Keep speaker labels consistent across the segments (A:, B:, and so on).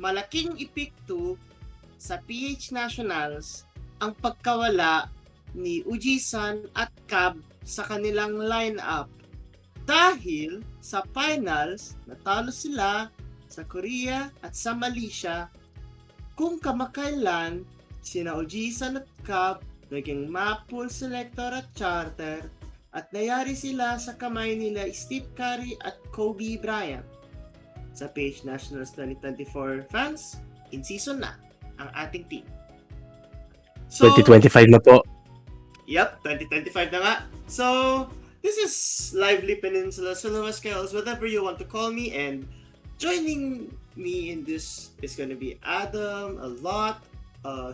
A: Malaking epekto sa PH Nationals ang pagkawala ni Ujisan at Cab sa kanilang lineup. Dahil sa finals, natalo sila sa Korea at sa Malaysia, kung kamakailan sina Ujisan at Cab naging Mappool selector at charter at nayari sila sa kamay nila Steve Curry at Kobe Bryant. Sa PH Nationals 2024 fans, in season na ang ating team.
B: So, 2025 na po.
A: Yep, 2025 na nga. So, this is Lively Peninsula, Sulawes Kells, whatever you want to call me, and joining me in this is gonna be Adam, a lot,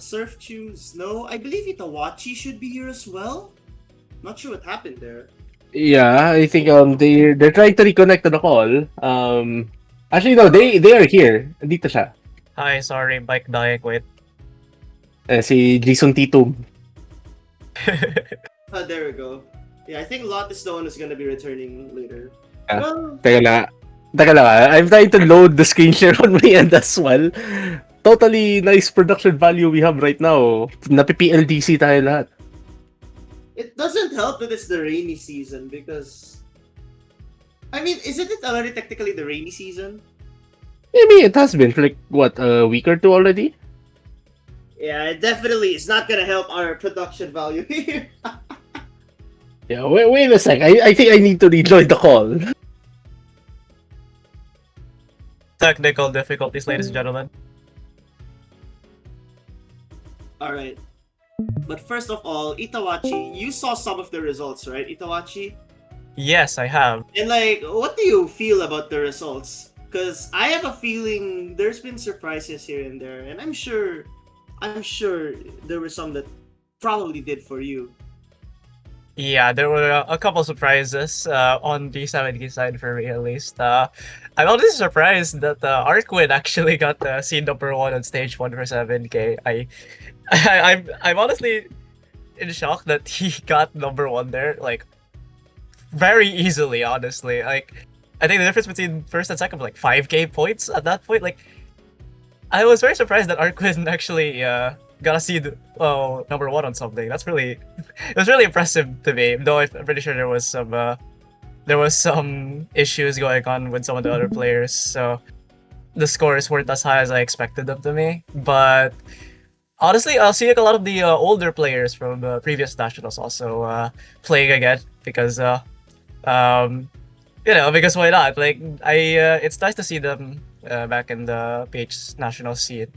A: Surf Chew, Snow. I believe Itawachi should be here as well. Not sure what happened there.
B: Yeah, I think they're trying to reconnect to the call. Actually no, they are here. Dito siya.
C: Hi, sorry, bike die quit.
B: Si Jason Titum.
A: There we go. Yeah, I think Lot is the one who's gonna be returning later.
B: Teka lang. I'm trying to load the screen share on my end as well. Totally nice production value we have right now. Napi-PLDC tayo lahat.
A: It doesn't help that it's the rainy season because... I mean, isn't it already technically the rainy season?
B: I mean, it has been for like, what, a week or two already?
A: Yeah, it definitely is not gonna help our production value here.
B: Yeah, wait a sec. I think I need to rejoin the call.
C: Technical difficulties, ladies and gentlemen.
A: Alright. But first of all, Itawachi, you saw some of the results, right, Itawachi?
C: Yes, I have.
A: And like, what do you feel about the results? Because I have a feeling there's been surprises here and there, and I'm sure there were some that probably did for you.
C: Yeah, there were a couple surprises on the 70 side for me at least. I'm honestly surprised that Arkwin actually got seed number 1 on stage 1 for 7K. I'm honestly in shock that he got number 1 there, like very easily. Honestly, like I think the difference between first and second was like 5K points at that point. Like I was very surprised that Arkwin actually got a seed number 1 on something. That's really it was really impressive to me. Though I'm pretty sure there was some issues going on with some of the other players, so the scores weren't as high as I expected them to be. But honestly, I'll see like a lot of the older players from previous nationals also playing again because because why not? Like it's nice to see them back in the PH national scene.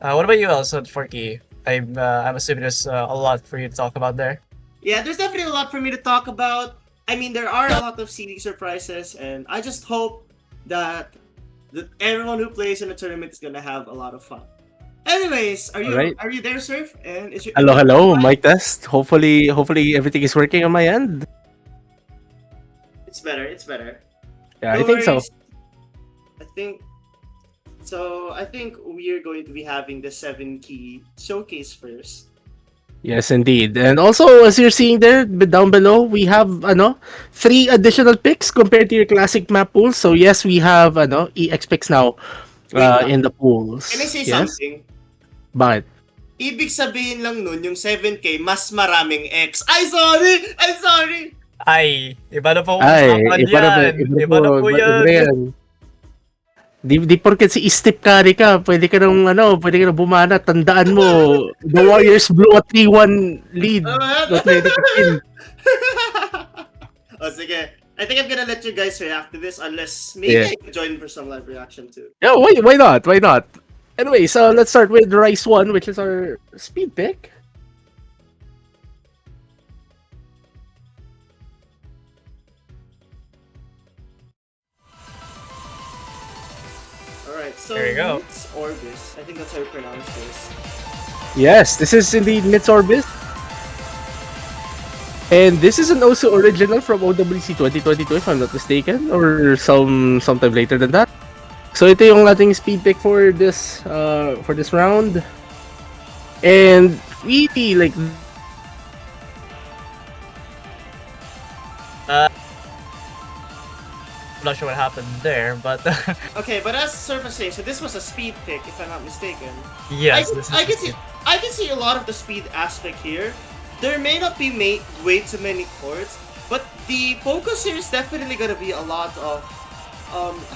C: What about you, also, Forky? I'm assuming there's a lot for you to talk about there.
A: Yeah, there's definitely a lot for me to talk about. I mean, there are a lot of seeding surprises, and I just hope that everyone who plays in the tournament is gonna have a lot of fun. Anyways,
B: Alright.
A: are you there, Surf? And is your
B: Hello,
A: internet
B: hello,
A: fine?
B: mic test. Hopefully everything is working on my end.
A: It's better. It's better.
B: Yeah, I
A: No
B: think so.
A: worries. I think so. I think we are going to be having the 7 key showcase first.
B: Yes, indeed. And also, as you're seeing there, down below, we have, 3 additional picks compared to your classic map pool. So yes, we have, EX picks now,
A: Wait lang.
B: in the
A: Can I
B: pools.
A: say
B: Yes?
A: something?
B: But,
A: Ibig sabihin lang nun, yung 7K, mas maraming X. Ay, sorry! Ay, sorry!
C: Ay, iba na po
B: ay,
C: usapan
B: iba na
C: yan.
B: iba na
C: Iba na po
B: iba
C: yan.
B: na yan. Di porket si Step carry ka, pwede ka nang bumana. Tandaan mo, the Warriors blew a 3-1 lead
A: Alright.
B: na 2015.
A: Oh, sige. I think I'm gonna let you guys react to this unless maybe
B: Yeah.
A: I can join for some live reaction too.
B: Yeah, why not? Why not? Anyway, so let's start with Rice 1, which is our speed pick.
A: Alright, so
C: There you go.
A: Nix Orbis. I think that's how you pronounce this.
B: Yes, this is indeed Mitz Orbis. And this is an also original from OWC 2022 if I'm not mistaken, or sometime later than that. So ito yung ating speed pick for this round. And really like
C: I'm not sure what happened there, but
A: Okay, but as Surf was saying, so this was a speed pick, if I'm not mistaken.
C: yes, this is
A: I can see a lot of the speed aspect here. There may not be way too many chords, but the focus here is definitely gonna be a lot of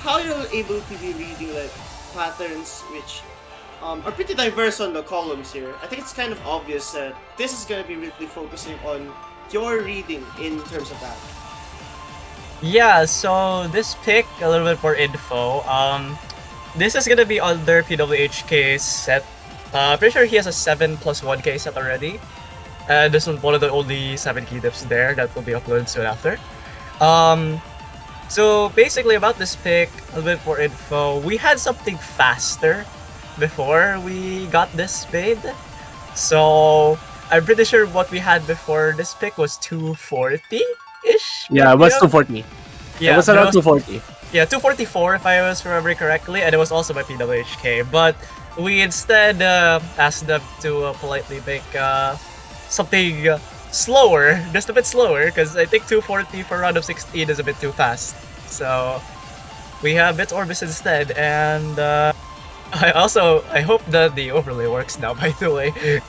A: how you're able to be reading like patterns which are pretty diverse on the columns here. I think it's kind of obvious that this is gonna be really focusing on your reading in terms of that.
C: Yeah, so this pick, a little bit more info. This is gonna be under PWHK's set. Pretty sure he has a 7+1K set already. And this is one of the only 7 key dips there that will be uploaded soon after. So basically about this pick, a little bit more info. We had something faster before we got this spade. So I'm pretty sure what we had before this pick was 240-ish?
B: yeah, it was 240.
C: Yeah,
B: It was around 240.
C: yeah, 244 if I was remembering correctly, and it was also by PWHK. But we instead asked them to politely make something slower, just a bit slower, because I think 240 for round of 16 is a bit too fast. So we have Bits Orbis instead, and I hope that the overlay works now. By the way,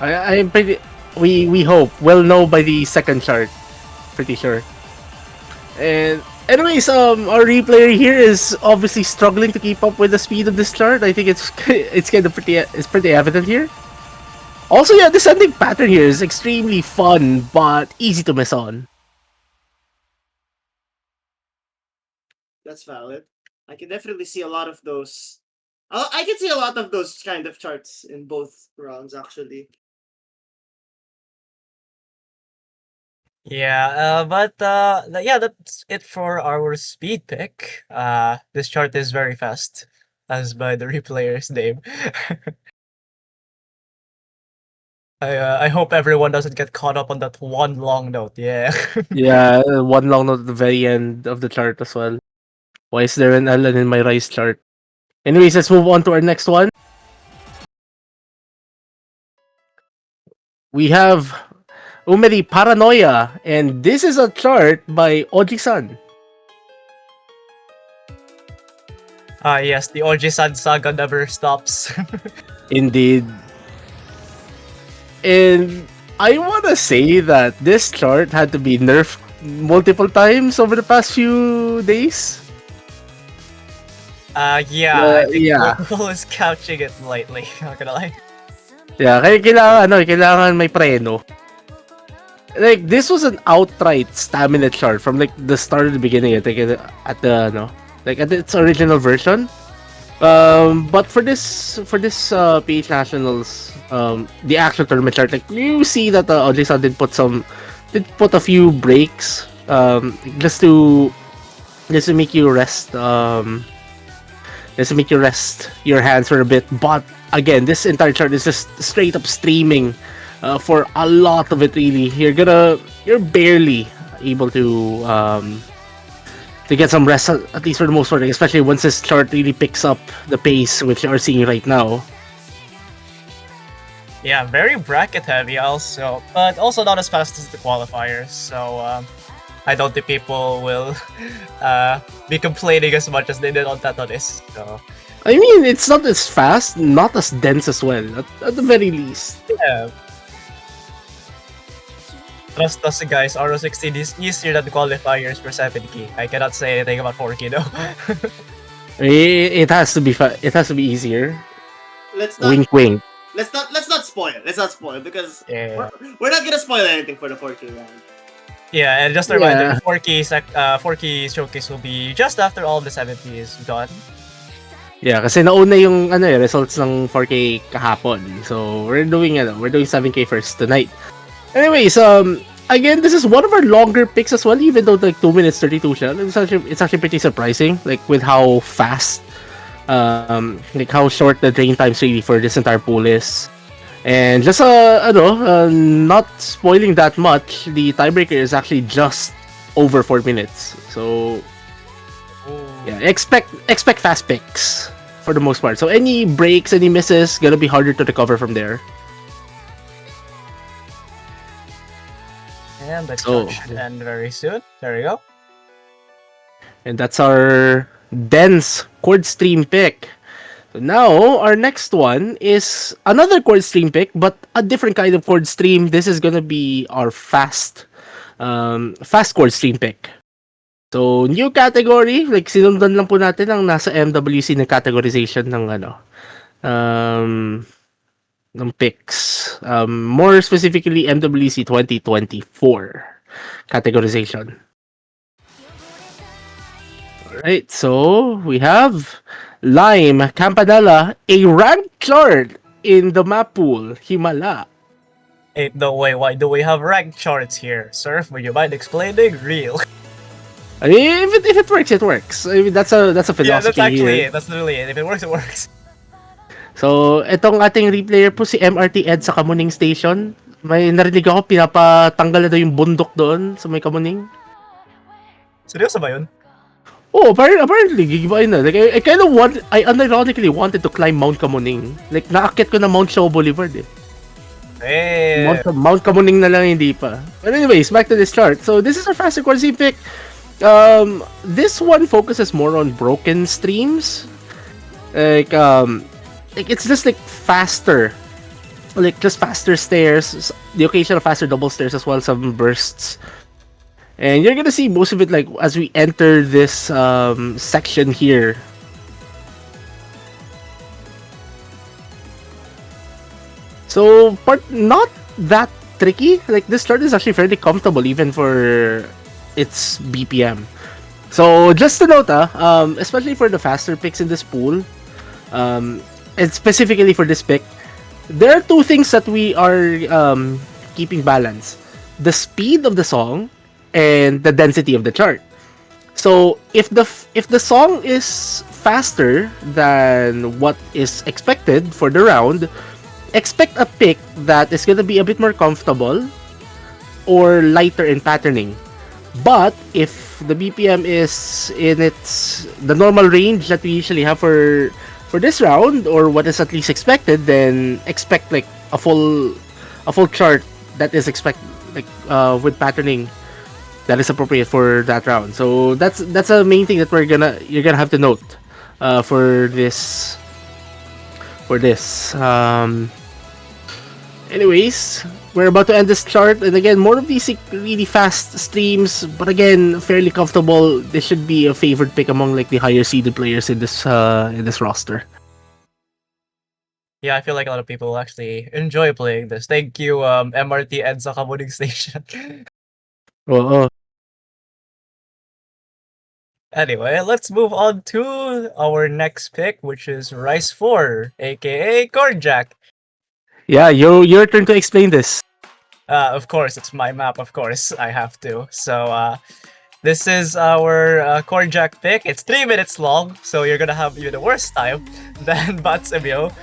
B: I'm pretty. We hope we'll know by the second chart. Pretty sure. And anyways, our replayer here is obviously struggling to keep up with the speed of this chart. I think it's kind of pretty evident here. Also, yeah, the sending pattern here is extremely fun but easy to miss on.
A: That's valid. I can definitely see a lot of those. I can see a lot of those kind of charts in both rounds actually.
C: yeah, but yeah, that's it for our speed pick. This chart is very fast, as by the replayer's name. I hope everyone doesn't get caught up on that one long note. Yeah.
B: Yeah, one long note at the very end of the chart as well. Why is there an Ellen in my rice chart? Anyways, let's move on to our next one. We have Umeri Paranoia, and this is a chart by Oji-san.
C: Yes, the Oji-san saga never stops.
B: Indeed. And I want to say that this chart had to be nerfed multiple times over the past few days.
C: Yeah, I think
B: yeah.
C: Mappool is couching it lightly, not gonna lie.
B: Yeah, kaya kailangan may preno. Like, this was an outright stamina chart from like the start of the beginning. I think at its original version. But for this PH Nationals, the actual tournament chart, like you see that Ojisan did put a few breaks, just to make you rest, your hands for a bit. But again, this entire chart is just straight up streaming, for a lot of it. Really, you're barely able to get some rest, at least for the most part, especially once this chart really picks up the pace which you are seeing right now.
C: Yeah, very bracket heavy also, but also not as fast as the qualifiers. So I don't think people will be complaining as much as they did on Tatonis. So
B: I mean, it's not as fast, not as dense as well, at the very least.
C: yeah. Trust us, guys. RO16 is easier than qualifiers for 7K. I cannot say anything about 4K though.
B: It has to be it has to be easier.
A: Let's not
B: Wink, wink.
A: let's not spoil. Let's not spoil because
C: Yeah.
A: we're not gonna spoil anything for the 4K round.
C: Yeah, and just a reminder,
B: Yeah.
C: 4K showcase will be just after all of the 70 is done.
B: Yeah, kasi nauna yung results ng 4K kahapon. So we're doing 7K first tonight. Anyways, again, this is one of our longer picks as well, even though like 2 minutes 32 siya. It's actually pretty surprising, like with how fast, like how short the drain times really for this entire pool is. And just not spoiling that much, the tiebreaker is actually just over 4 minutes. So yeah, expect fast picks for the most part. So any breaks, any misses, gonna be harder to recover from there.
C: And the
B: So-
C: chart should end very soon. There we go.
B: And that's our dense chord stream pick. So now our next one is another chord stream pick, but a different kind of chord stream. This is gonna be our fast chord stream pick. So new category, like sinundan lang po natin ang nasa MWC na categorization ng picks. More specifically MWC 2024 categorization. Alright, so we have Lime, Campanella, a ranked chart in the Mappool, Himala.
C: Ain't no way. Why do we have ranked charts here? Surf, would you mind explaining? Real.
B: I mean, if it works, it works. I mean, that's a philosophy
C: Yeah, that's actually
B: here.
C: it. That's literally it. If it works, it works.
B: So, etong ating replayer po si MRT Ed sa Kamuning Station. May narinig ako, pinapatanggal na daw yung bundok doon sa may Kamuning.
C: Seryoso ba yun?
B: Oh, apparently, gigibain na. Like, I unironically wanted to climb Mount Kamuning. Like, naakit ko na Mount Shaw Boulevard eh.
C: Eh,
B: Mount Kamuning na lang hindi pa. But anyways, back to this chart. So, this is our faster chord scene pick. This one focuses more on broken streams. Like it's just like faster. Like just faster stairs, the occasional faster double stairs as well, some bursts. And you're gonna see most of it like as we enter this section here. So not that tricky. Like this chart is actually fairly comfortable even for its BPM. So just to note, especially for the faster picks in this pool, and specifically for this pick, there are two things that we are keeping balance: the speed of the song and the density of the chart. So if the song is faster than what is expected for the round, expect a pick that is gonna be a bit more comfortable or lighter in patterning. But if the BPM is in the normal range that we usually have for this round, or what is at least expected, then expect like a full chart that is with patterning that is appropriate for that round. So that's a main thing that you're gonna have to note for this. Anyways, we're about to end this chart, and again, more of these really fast streams, but again, fairly comfortable. This should be a favored pick among like the higher seeded players in this roster.
C: yeah, I feel like a lot of people actually enjoy playing this. Thank you, MRT and sa Kamuning Station.
B: Oo.
C: Anyway, let's move on to our next pick, which is Rice 4, aka Cornjack.
B: Yeah, your turn to explain this.
C: Of course, it's my map, of course, I have to. So, this is our Cornjack pick. It's 3 minutes long, so you're gonna have even a worse time than Batsimyo.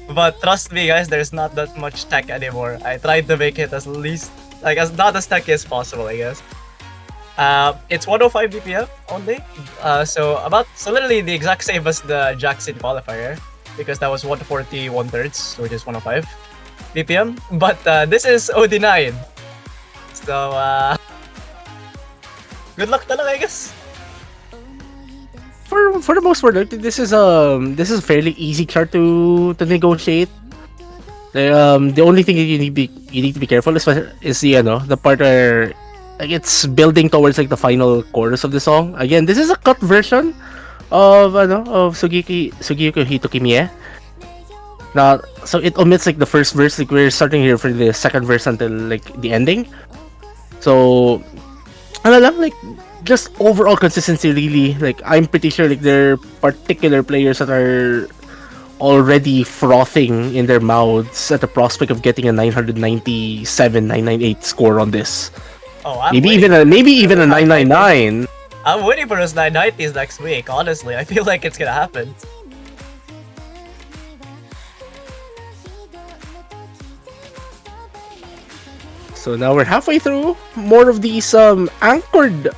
C: But trust me, guys, there's not that much tech anymore. I tried to make it as least, like, as not as techy as possible, I guess. It's 105 BPM only. So literally the exact same as the Jackson qualifier, because that was 140 1/3, which is 105 BPM. But this is OD9. So good luck talaga, I guess.
B: For the most part, like, this is a fairly easy chart to negotiate. The only thing that you need to be careful is the part where like it's building towards like the final chorus of the song. Again, this is a cut version of Sugiyuki Hitokimiye. Now, so it omits like the first verse. Like we're starting here for the second verse until like the ending. So, ano lang, like just overall consistency really. Like I'm pretty sure like there are particular players that are already frothing in their mouths at the prospect of getting a 997 998 score on this.
C: Oh, I'm
B: Maybe
C: waiting.
B: even a 999.
C: I'm waiting for those 990s next week. Honestly, I feel like it's gonna happen.
B: So now we're halfway through more of these anchored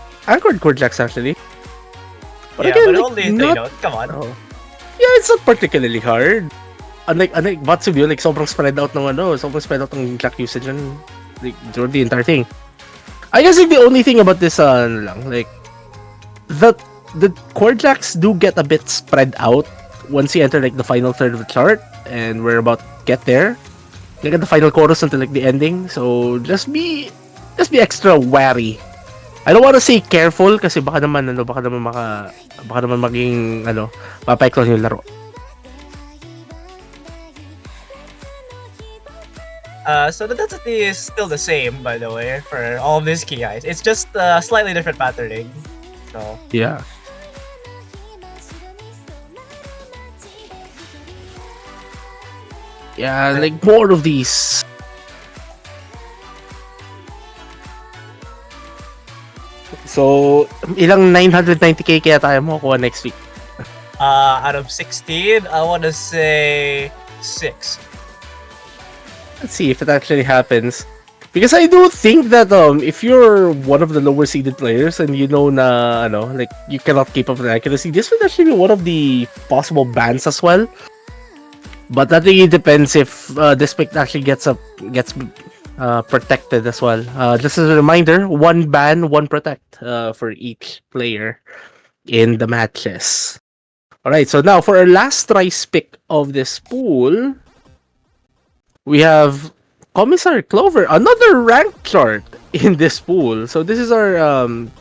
B: chord jacks actually. But
C: Yeah,
B: again,
C: but
B: like,
C: only 3
B: not,
C: notes. Come on.
B: oh. Yeah, it's not particularly hard. Unlike Batsubio, like sobrang spread out ng jack usage and like during the entire thing. I guess like the only thing about this like the chord jacks do get a bit spread out once you enter like the final third of the chart, and we're about to get there. Like at the final chorus until like the ending. So just be extra wary. I don't want to say careful kasi baka naman maging mapektuhan yung laro.
C: So the density is still the same, by the way, for all of these key eyes. It's just slightly different patterning. So
B: Yeah. Yeah, like more of these. So, ilang 990k kaya tayo makukuha next week?
C: out of 16, I want to say 6.
B: Let's see if it actually happens. Because I do think that if you're one of the lower seeded players and you know na like you cannot keep up with accuracy, this would actually be one of the possible bans as well. But that really depends if this pick actually gets protected as well. Just as a reminder, one ban, one protect for each player in the matches. Alright, so now for our last rice pick of this pool, we have Commissar Clover, another rank chart in this pool. So this is our ano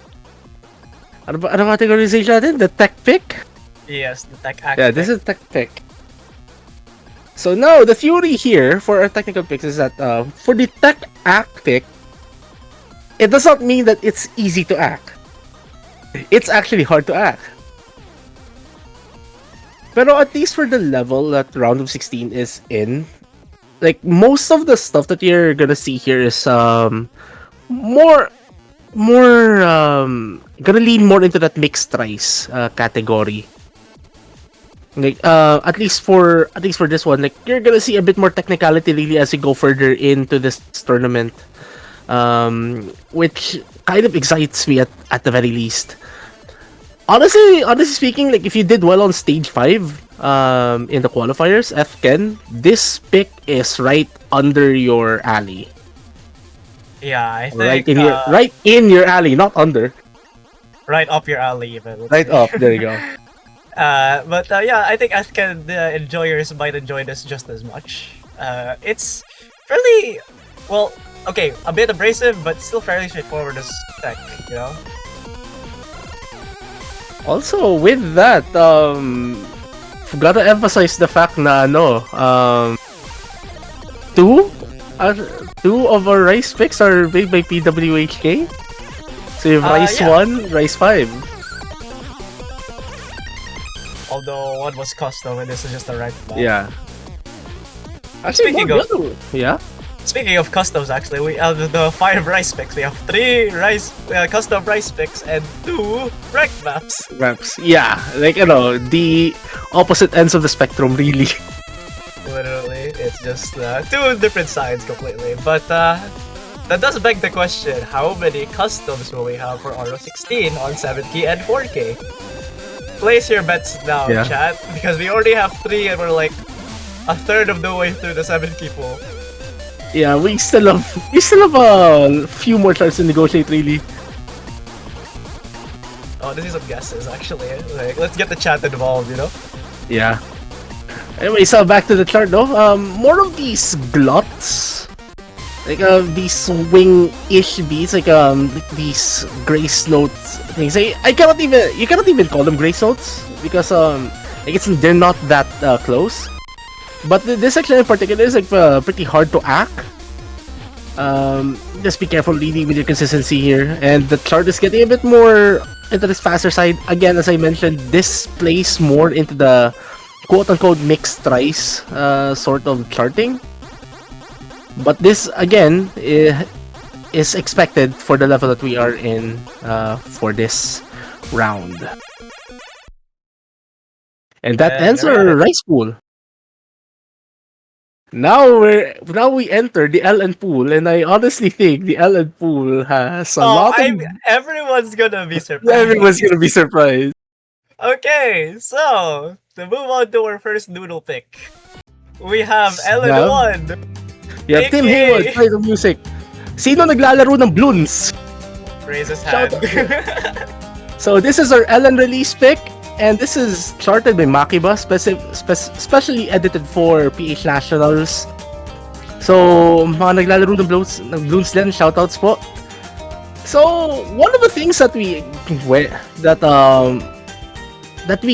B: categorization natin? The tech pick?
C: Yes, the tech act.
B: Yeah, this is tech pick. So now the theory here for our technical picks is that for the tech act pick, it does not mean that it's easy to act. It's actually hard to act. Pero at least for the level that round of 16 is in, like most of the stuff that you're gonna see here is more gonna lean more into that mixed rice category. Like at least for this one, like you're gonna see a bit more technicality really as you go further into this tournament, which kind of excites me at the very least. Honestly speaking, like if you did well on stage 5 in the qualifiers, FKen, this pick is right under your alley.
C: Yeah, I think
B: Right in your alley, not under.
C: right up your alley even.
B: Right up, there you go.
C: But yeah, I think Athkan enjoyers might enjoy this just as much. It's fairly, well, okay, a bit abrasive, but still fairly straightforward as tech, you know?
B: Also, with that, gotta emphasize the fact na two of our rice picks are made by PWHK. So you have Rice
C: yeah.
B: 1, Rice 5.
C: although one was custom and this is just a rank map.
B: Yeah.
C: Speaking
B: no,
C: of-
B: the other one- yeah.
C: Speaking of customs, actually, we have the 5 rice picks. We have 3 custom rice picks and 2 rank maps.
B: Reps. Yeah, like the opposite ends of the spectrum, really.
C: Literally, it's just 2 different sides completely. But that does beg the question: how many customs will we have for RO16 on 7K and 4K? Place your bets now,
B: Yeah.
C: chat, because we already have 3 and we're like a third of the way through the 7K pool.
B: Yeah, we still have a few more tries to negotiate, really.
C: Oh, this is some guesses actually. Like, let's get the chat involved, you know?
B: Yeah. Anyway, so back to the chart, though. More of these gluts, like these swing-ish beats, like these grace notes things. I cannot even you cannot even call them grace notes because I guess they're not that close. But this section in particular is like pretty hard to act. Just be careful really with your consistency here, and the chart is getting a bit more into this faster side. Again, as I mentioned, this plays more into the quote-unquote mixed trice sort of charting. But this again is expected for the level that we are in for this round. And that
C: Yeah,
B: ends
C: you're
B: our
C: right.
B: rice pool. Now we enter the LN pool, and I honestly think the LN pool has a lot of
C: Everyone's gonna be surprised.
B: everyone's gonna be surprised.
C: Okay, so to move on to our first noodle pick, we have
B: Yeah.
C: LN1.
B: Yeah, Tim
C: AKA.
B: Hayward, play the music. Sino naglalaro ng balloons?
C: Raise his
B: Shout
C: hand.
B: So this is our LN release pick, and this is charted by Makiba, specially edited for PH Nationals. So, mga naglalaro ng balloons din, shoutouts po. So, one of the things that we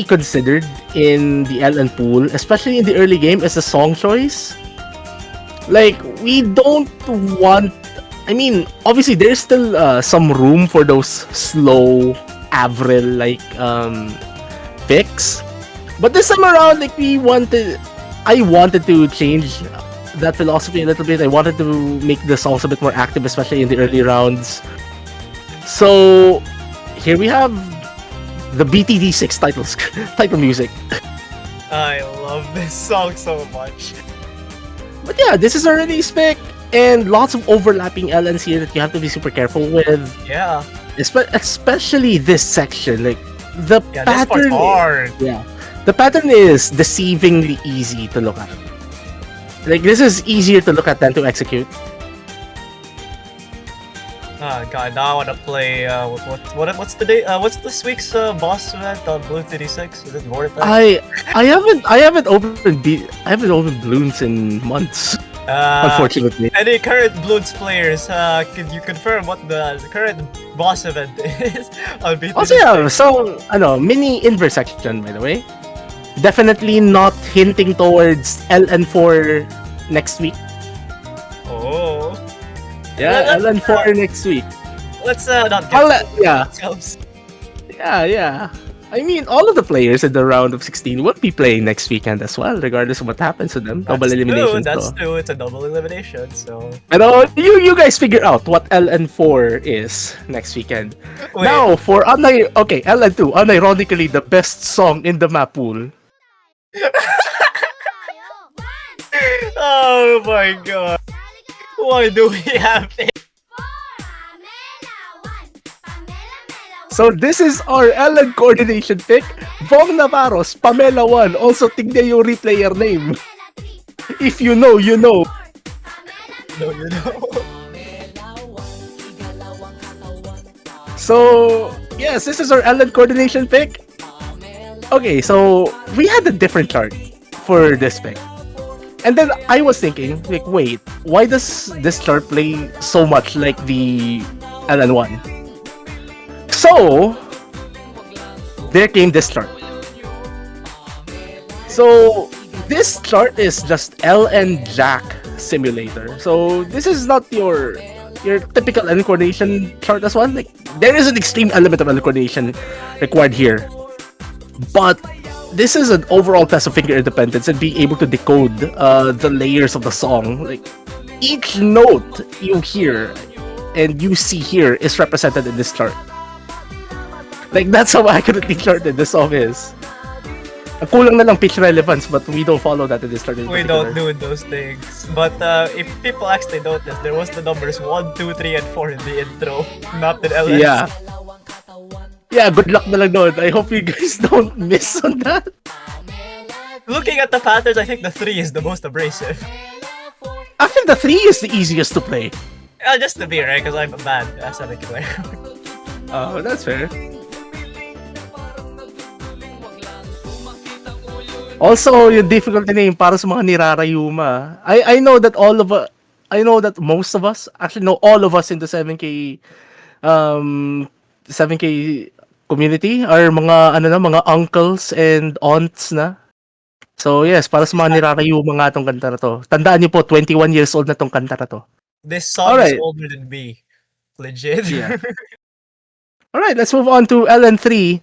B: considered in the LN pool, especially in the early game, is the song choice. Like, we don't want... I mean, obviously, there's still some room for those slow, Avril-like picks. But this time around, like, I wanted to change that philosophy a little bit. I wanted to make the songs a bit more active, especially in the early rounds. So, here we have the BTD6 title music.
C: I love this song so much.
B: But yeah, this is a release pick, and lots of overlapping LNs here that you have to be super careful with.
C: Yeah,
B: Especially this section, like the
C: yeah, this part's
B: pattern.
C: hard.
B: Yeah, the pattern is deceivingly easy to look at. Like this is easier to look at than to execute.
C: Oh god, now I wanna play. What's the day? What's this week's boss event on Blue 36? Is it Vortex?
B: I haven't opened balloons in months. Unfortunately.
C: Any current Bloons players, could you confirm what the current boss event is on BT?
B: Also, yeah, so mini inverse section, by the way. Definitely not hinting towards LN4 next week.
C: Oh.
B: Yeah,
C: Let's-
B: LN4 next week.
C: Let's not
B: I'll
C: get
B: yeah,
C: ourselves.
B: yeah. I mean, all of the players in the round of 16 will be playing next weekend as well, regardless of what happens to them. Double elimination.
C: That's
B: So.
C: true. It's a double elimination. So
B: Pero you guys figure out what LN4 is next weekend.
C: Wait.
B: Now, for LN2, unironically the best song in the Mappool.
C: Oh my god. Why do we have it?
B: So this is our LN coordination pick. Vong Navarro's Pamela 1. Also, tignan yung replayer name. If you know, you know.
C: No, you know.
B: So, yes, this is our LN coordination pick. Okay, so we had a different chart for this pick. And then I was thinking, like, wait, why does this chart play so much like the LN1? So, there came this chart. So, this chart is just LN Jack simulator. So, this is not your typical L coordination chart as well. Like, there is an extreme element of L coordination required here. But this is an overall test of finger independence and being able to decode the layers of the song. Like each note you hear and you see here is represented in this chart. Like that's how accurately charted this song is. Ang kulang na lang pitch relevance, but we don't follow that in this chart.
C: We don't do those things. But if people actually notice, there was the numbers 1, 2, 3, and 4 in the intro, mapped in LS.
B: Yeah. Yeah, good luck na lang doon. I hope you guys don't miss on that.
C: Looking at the patterns, I think the 3 is the most abrasive.
B: Actually, the 3 is the easiest to play.
C: Just to be right, because I'm a bad SMK player.
B: Oh, that's fair. Also, yung difficulty na yung para sa mga nirarayuma. I know that I know that most of us, actually no, all of us in the 7K 7K community are mga uncles and aunts na. So yes, para sa mga nirarayuma nga tong kanta na to. Tandaan niyo po, 21 years old na tong kanta na to.
C: This song is older than me. Legit.
B: Yeah. Alright, let's move on to LN3.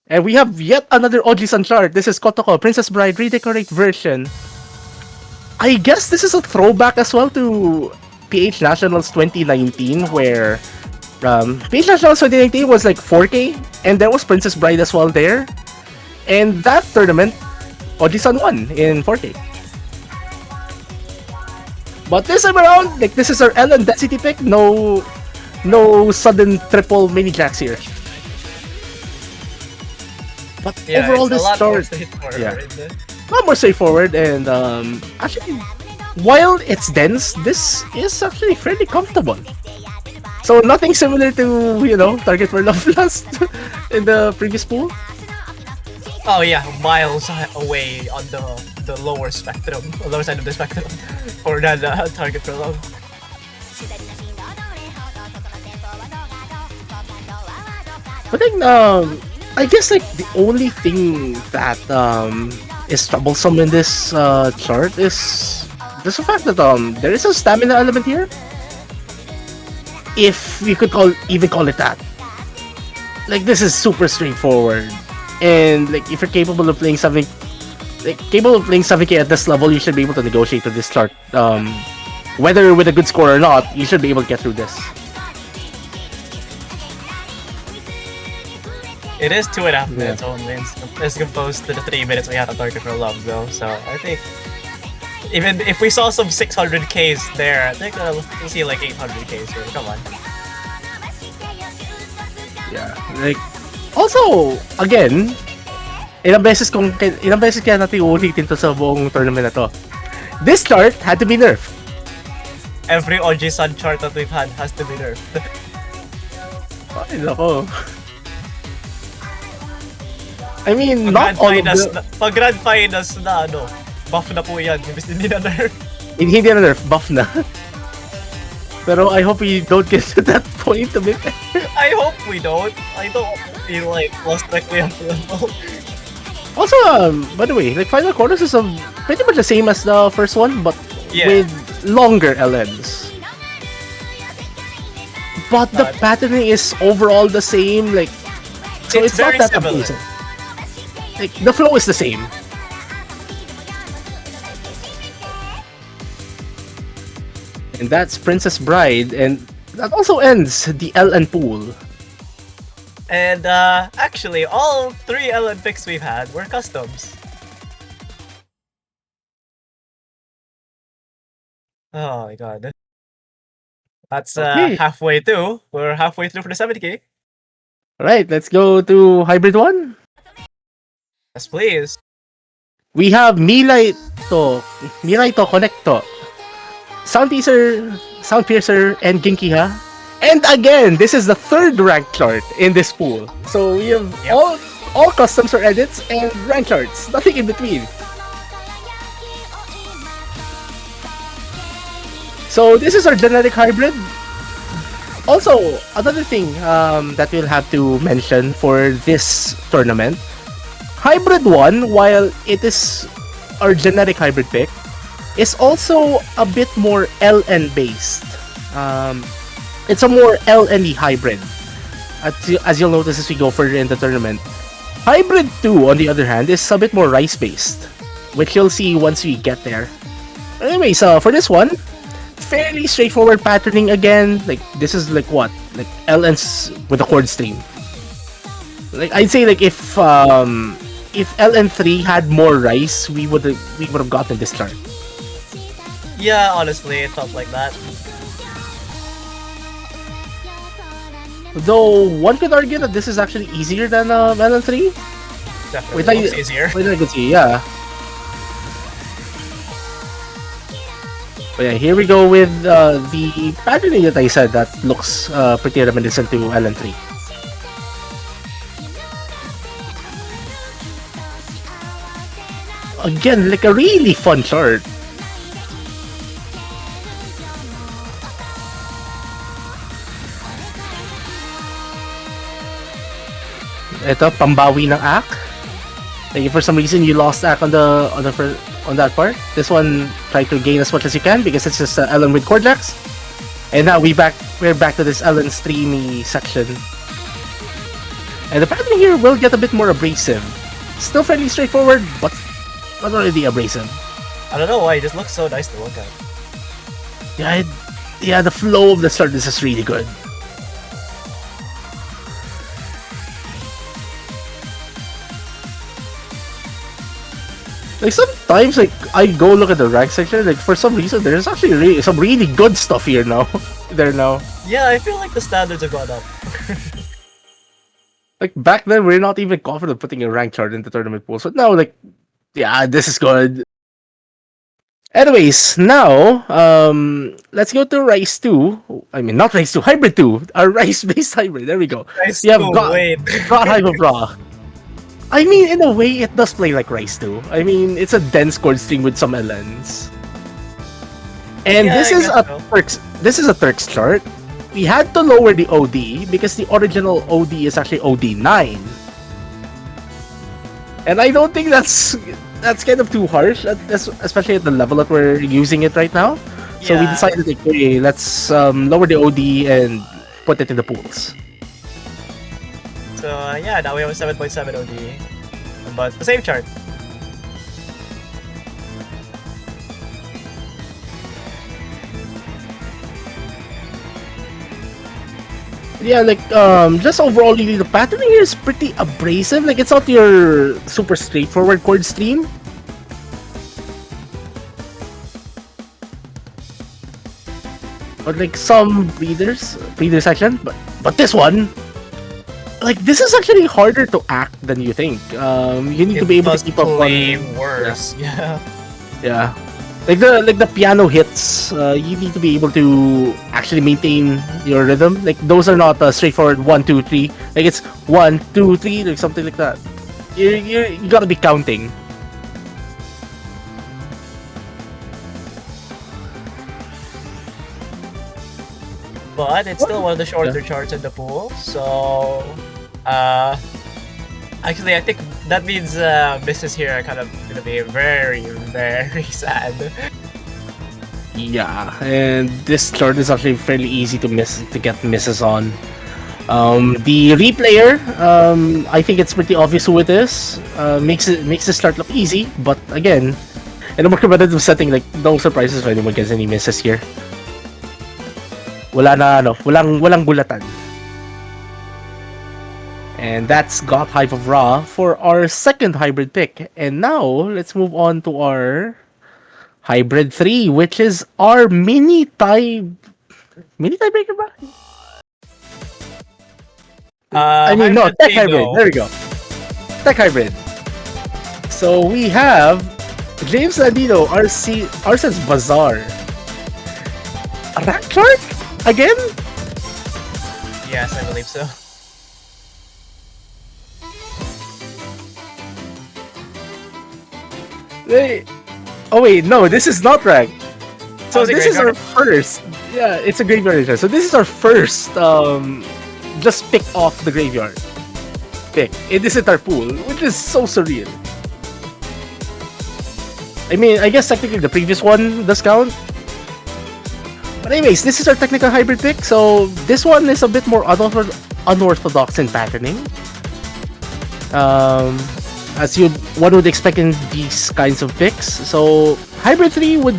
B: And we have yet another Oji-san chart. This is Kotoko, Princess Bride Redecorate version. I guess this is a throwback as well to PH Nationals 2019, where PH Nationals 2019 was like 4K, and there was Princess Bride as well there. And that tournament, Oji-san won in 4K. But this time around, like this is our LN density pick. No sudden triple mini jacks here. But
C: Yeah,
B: overall,
C: it's
B: this
C: a lot more
B: chart,
C: straightforward,
B: yeah.
C: isn't it?
B: a lot more straightforward, and actually, while it's dense, this is actually fairly comfortable. So nothing similar to, you know, Target for Love last in the previous pool.
C: Oh yeah, miles away on the lower spectrum, lower side of the spectrum, or the Target for Love.
B: But then, I guess like the only thing that is troublesome in this chart is just the fact that there is a stamina element here. If you could even call it that. Like this is super straightforward. And like if you're capable of playing something capable of playing 7K at this level, you should be able to negotiate with this chart. Whether with a good score or not, you should be able to get through this.
C: It is 2.5 minutes only, as opposed to the 3 minutes we had on Target for Love, though. So I think even if we saw some 600Ks there, I think we'll see like 800Ks here. Come on.
B: Yeah, like also again, ilang beses kaya natin uulitin to sa buong tournament na to. This chart had to be nerfed.
C: Every Oji-san chart that we've had has to be nerfed.
B: Ay, nako. I mean, not all of the...
C: Pag Grand Finals na buff na po yan, hindi na nerf.
B: Hindi na nerf, buff na. Pero I hope we don't get to that point a bit.
C: I hope we don't. I don't feel like lost track we have to level.
B: Also, by the way, like Final Quarters is pretty much the same as the first one, but with longer LNs. But the patterning is overall the same, like, so it's not that amazing. Like, the flow is the same. And that's Princess Bride, and that also ends the LN pool.
C: And actually, all 3 LN picks we've had were customs. Oh my god. That's halfway through. We're halfway through for the 70K.
B: Alright, let's go to Hybrid 1.
C: Yes, please.
B: We have Mirai to Connecto, Sound Piercer, and Ginkiha. And again, this is the 3rd rank chart in this pool. So we have all customs or edits and rank charts, nothing in between. So this is our generic hybrid. Also, another thing that we'll have to mention for this tournament, Hybrid 1, while it is our generic hybrid pick, is also a bit more LN based. It's a more LNE hybrid. As you'll notice as we go further in the tournament, Hybrid 2, on the other hand, is a bit more rice-based, which you'll see once we get there. Anyways, for this one, fairly straightforward patterning again. Like, this is like what? Like LNs with a chord stream. Like, I'd say like if LN3 had more rice, we would have gotten this chart.
C: Yeah, honestly, it felt like that.
B: Though one could argue that this is actually easier than LN3.
C: Definitely
B: Wait,
C: looks easier.
B: Wait, I could see, yeah. But yeah, here we go with the patterning that I said that looks pretty reminiscent to LN3. Again, like a really fun chart. Ito, pambawi ng act. Like if for some reason you lost act on that part, this one try to gain as much as you can because it's just Ellen with chord jacks. And now we're back to this Ellen streamy section. And the pattern here will get a bit more abrasive. Still fairly straightforward, but not really abrasive.
C: I don't know why, it just looks so nice to look at.
B: Yeah, the flow of the start is just really good. Like sometimes, like I go look at the rank section, like for some reason there's actually some really good stuff here now. There now.
C: Yeah, I feel like the standards have gone up.
B: Like back then, we're not even confident putting a rank chart in the tournament pool. So now, like, yeah, this is good. Anyways, now let's go to Rice 2. I mean, not Rice 2, Hybrid 2. Our rice-based hybrid. There we go.
C: Rice
B: You have
C: 2,
B: got
C: wait.
B: Hyper Bra. I mean, in a way, it does play like Rice 2. I mean, it's a dense chord string with some LNs. And
C: Yeah,
B: this
C: I
B: is
C: guess
B: a
C: so.
B: Turks. This is a Turks chart. We had to lower the OD because the original OD is actually OD9. And I don't think that's kind of too harsh, especially at the level that we're using it right now. So we
C: Yeah.
B: decided, like, okay, let's lower the OD and put it in the pools.
C: So yeah, now we have a 7.7 OD. But the same chart.
B: Yeah, like just overall, really, the patterning here is pretty abrasive. Like it's not your super straightforward chord stream. Or like some breather section, but this one, like this is actually harder to act than you think. You need to be able to keep up
C: way
B: on.
C: worse. Yeah.
B: Yeah. Like the piano hits, you need to be able to actually maintain your rhythm. Like those are not straightforward 1, 2, 3. Like it's 1, 2, 3, like something like that. You gotta be counting.
C: But it's still one of the shorter charts in the pool. So actually I think that means misses here are kind of gonna be very, very sad.
B: Yeah, and this chart is actually fairly easy to get misses on. The replayer, I think it's pretty obvious who it is. Makes the start look easy, but again, in a more competitive setting, like no surprises if anyone gets any misses here. Walang bulatan. And that's got Hive of Ra for our second hybrid pick. And now let's move on to our hybrid 3, which is our mini tiebreaker ba? I mean, no, tech hybrid. There we go. Tech hybrid. So we have James Landino, Arsen's Bazaar. A rank chart? Again?
C: Yes, I believe so.
B: Wait. Oh wait, no, this is not rank. So
C: it's a
B: this is our
C: graveyard?
B: first. Yeah, it's a graveyard edition. So this is our first just pick off the graveyard pick. It isn't our pool, which is so surreal. I mean, I guess technically the previous one does count. But anyways, this is our technical hybrid pick. So this one is a bit more unorthodox in patterning. Um, as you one would expect in these kinds of picks. So hybrid 3 would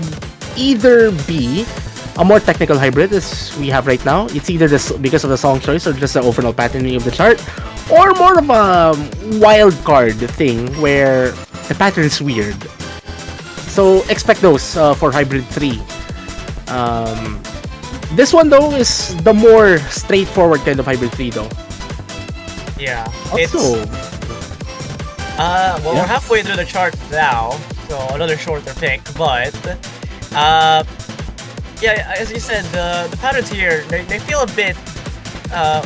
B: either be a more technical hybrid as we have right now. It's either this because of the song choice or just the overall patterning of the chart, or more of a wild card thing where the pattern is weird. So expect those for hybrid 3. This one though is the more straightforward kind of hybrid 3 though.
C: Yeah.
B: Also,
C: Well,
B: Yeah.
C: we're halfway through the chart now, so another shorter pick, but yeah, as you said, the patterns here, they feel a bit,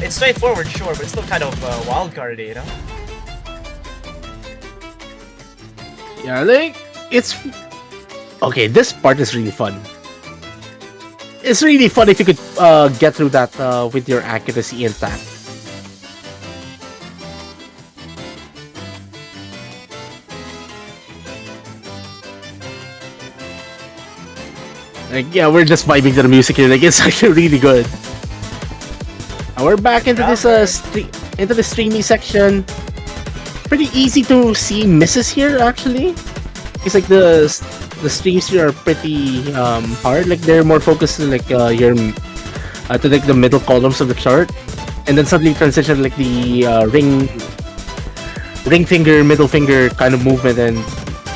C: it's straightforward, sure, but it's still kind of wild-cardy, you know?
B: yeah, like it's okay. This part is really fun. It's really fun if you could get through that with your accuracy intact. Like, yeah, we're just vibing to the music here. Like, it's actually really good. And we're back into this into the streamy section. Pretty easy to see misses here, actually. It's like the streams here are pretty hard. Like they're more focused to like your to like the middle columns of the chart, and then suddenly transition like the ring finger, middle finger kind of movement, and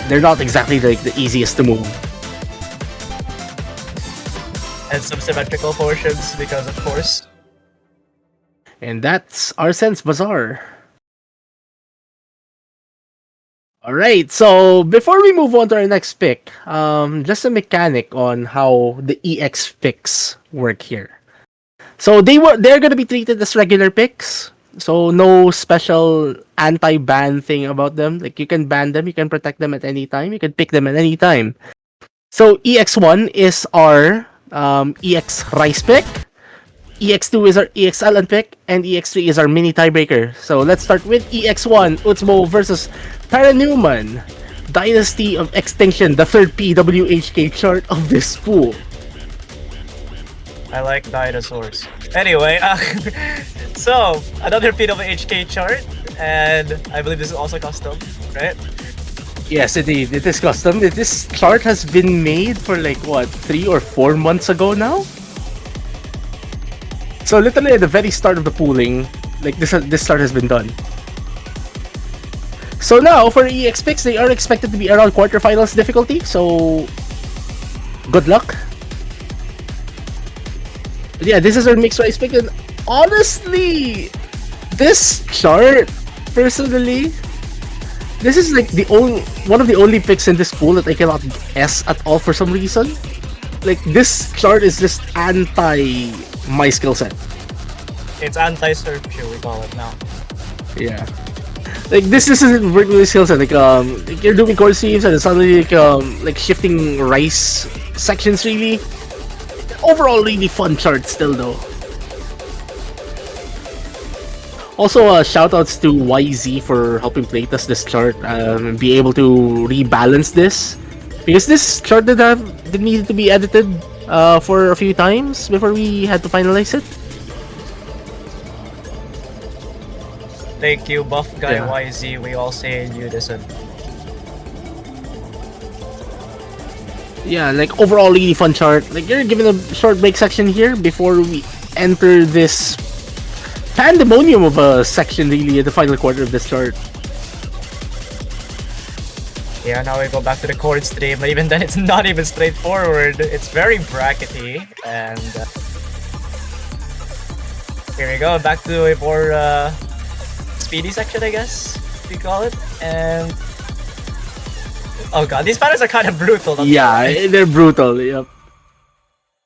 B: they're not exactly like the easiest to move.
C: And some symmetrical portions, because of course.
B: And that's Arsene's Bazaar. Alright, so before we move on to our next pick, just a mechanic on how the EX picks work here. So they're gonna be treated as regular picks. So no special anti-ban thing about them. Like you can ban them, you can protect them at any time, you can pick them at any time. So EX1 is our EX Rice pick. EX2 is our EX Alan pick, and EX3 is our mini tiebreaker. So let's start with EX1, Utsmo versus Tara Newman, Dynasty of Extinction, the third PWHK chart of this pool.
C: I like dinosaurs. Anyway, so another PWHK chart, and I believe this is also custom, right?
B: Yes, indeed. It is custom. This chart has been made for like what, 3 or 4 months ago now. So literally at the very start of the pooling, like this chart has been done. So now for EX picks, they are expected to be around quarterfinals difficulty. So good luck. But yeah, this is our mixed rice pick, and honestly, this chart, personally, this is like one of the only picks in this pool that I cannot guess at all for some reason. Like this chart is just anti my skill set.
C: It's anti-surf shoe, we call it now.
B: Yeah. Like this isn't working with skill set. Like you're doing core sweeps and suddenly like shifting rice sections really. Overall really fun chart still though. Also, shoutouts to YZ for helping playtest this chart and be able to rebalance this, because this chart did need to be edited for a few times before we had to finalize it.
C: Thank you, buff guy
B: Yeah.
C: YZ. We all say in unison.
B: Yeah, like overall really fun chart. Like you're given a short break section here before we enter this pandemonium of a section really at the final quarter of this chart.
C: Yeah, now we go back to the chord stream, but even then it's not even straightforward. It's very brackety, and here we go, back to a more speedy section, I guess we call it. And oh god, these patterns are kind of brutal. Don't
B: Yeah, they're brutal. Yep.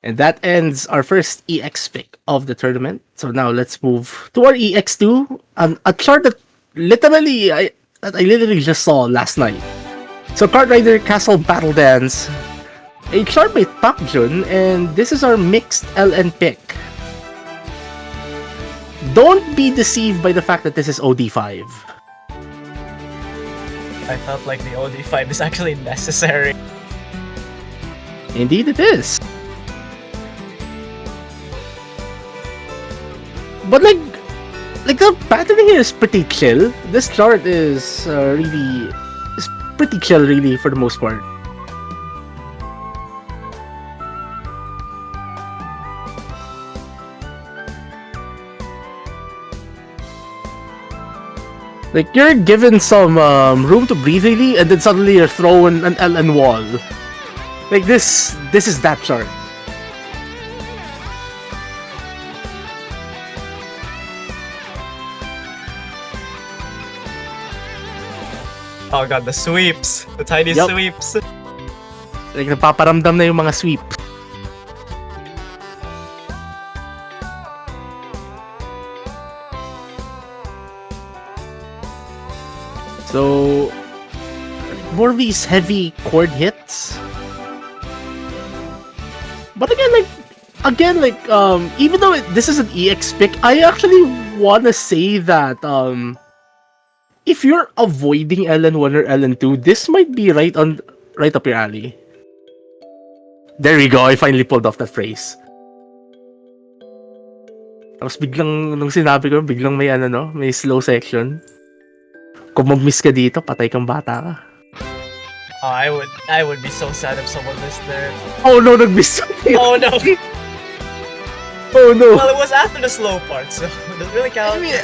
B: And that ends our first EX pick of the tournament. So now let's move to our EX2, a chart that I literally just saw last night. So Card Rider Castle Battle Dance, a chart by Takjun, and this is our mixed LN pick. Don't be deceived by the fact that this is OD5.
C: I felt like the OD5 is actually necessary.
B: Indeed it is. But like, like the patterning here is pretty chill. This chart is pretty chill, really, for the most part. Like, you're given some room to breathe, really, and then suddenly you're thrown an LN wall. Like, this is that chart.
C: Oh god, the sweeps! The tiny
B: Yup.
C: sweeps!
B: Like, napaparamdam na yung mga sweep. So, more of these heavy chord hits. But again, even though this is an EX pick, I actually wanna say that if you're avoiding LN1 or LN2, this might be right up your alley. There we go, I finally pulled off that phrase. Tapos biglang, nung sinabi ko, biglang may slow section. Kung mag-miss ka dito, patay kang bata ka.
C: Oh, I would be so sad if someone missed there.
B: Oh no, nag-miss.
C: Oh no!
B: Oh no.
C: Well, it was after the slow part, so does it really count?
B: I mean,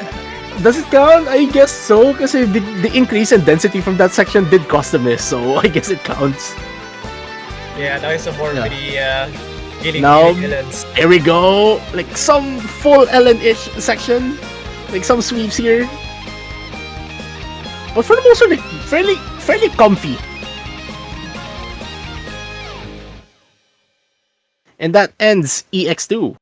B: does it count? I guess so, kasi the increase in density from that section did cost a miss, so I guess it counts.
C: Yeah, now it's a more really
B: Now,
C: LNs.
B: here we go. Like some full LN-ish section. Like some sweeps here. But for the most part, like, fairly comfy. And that ends EX2.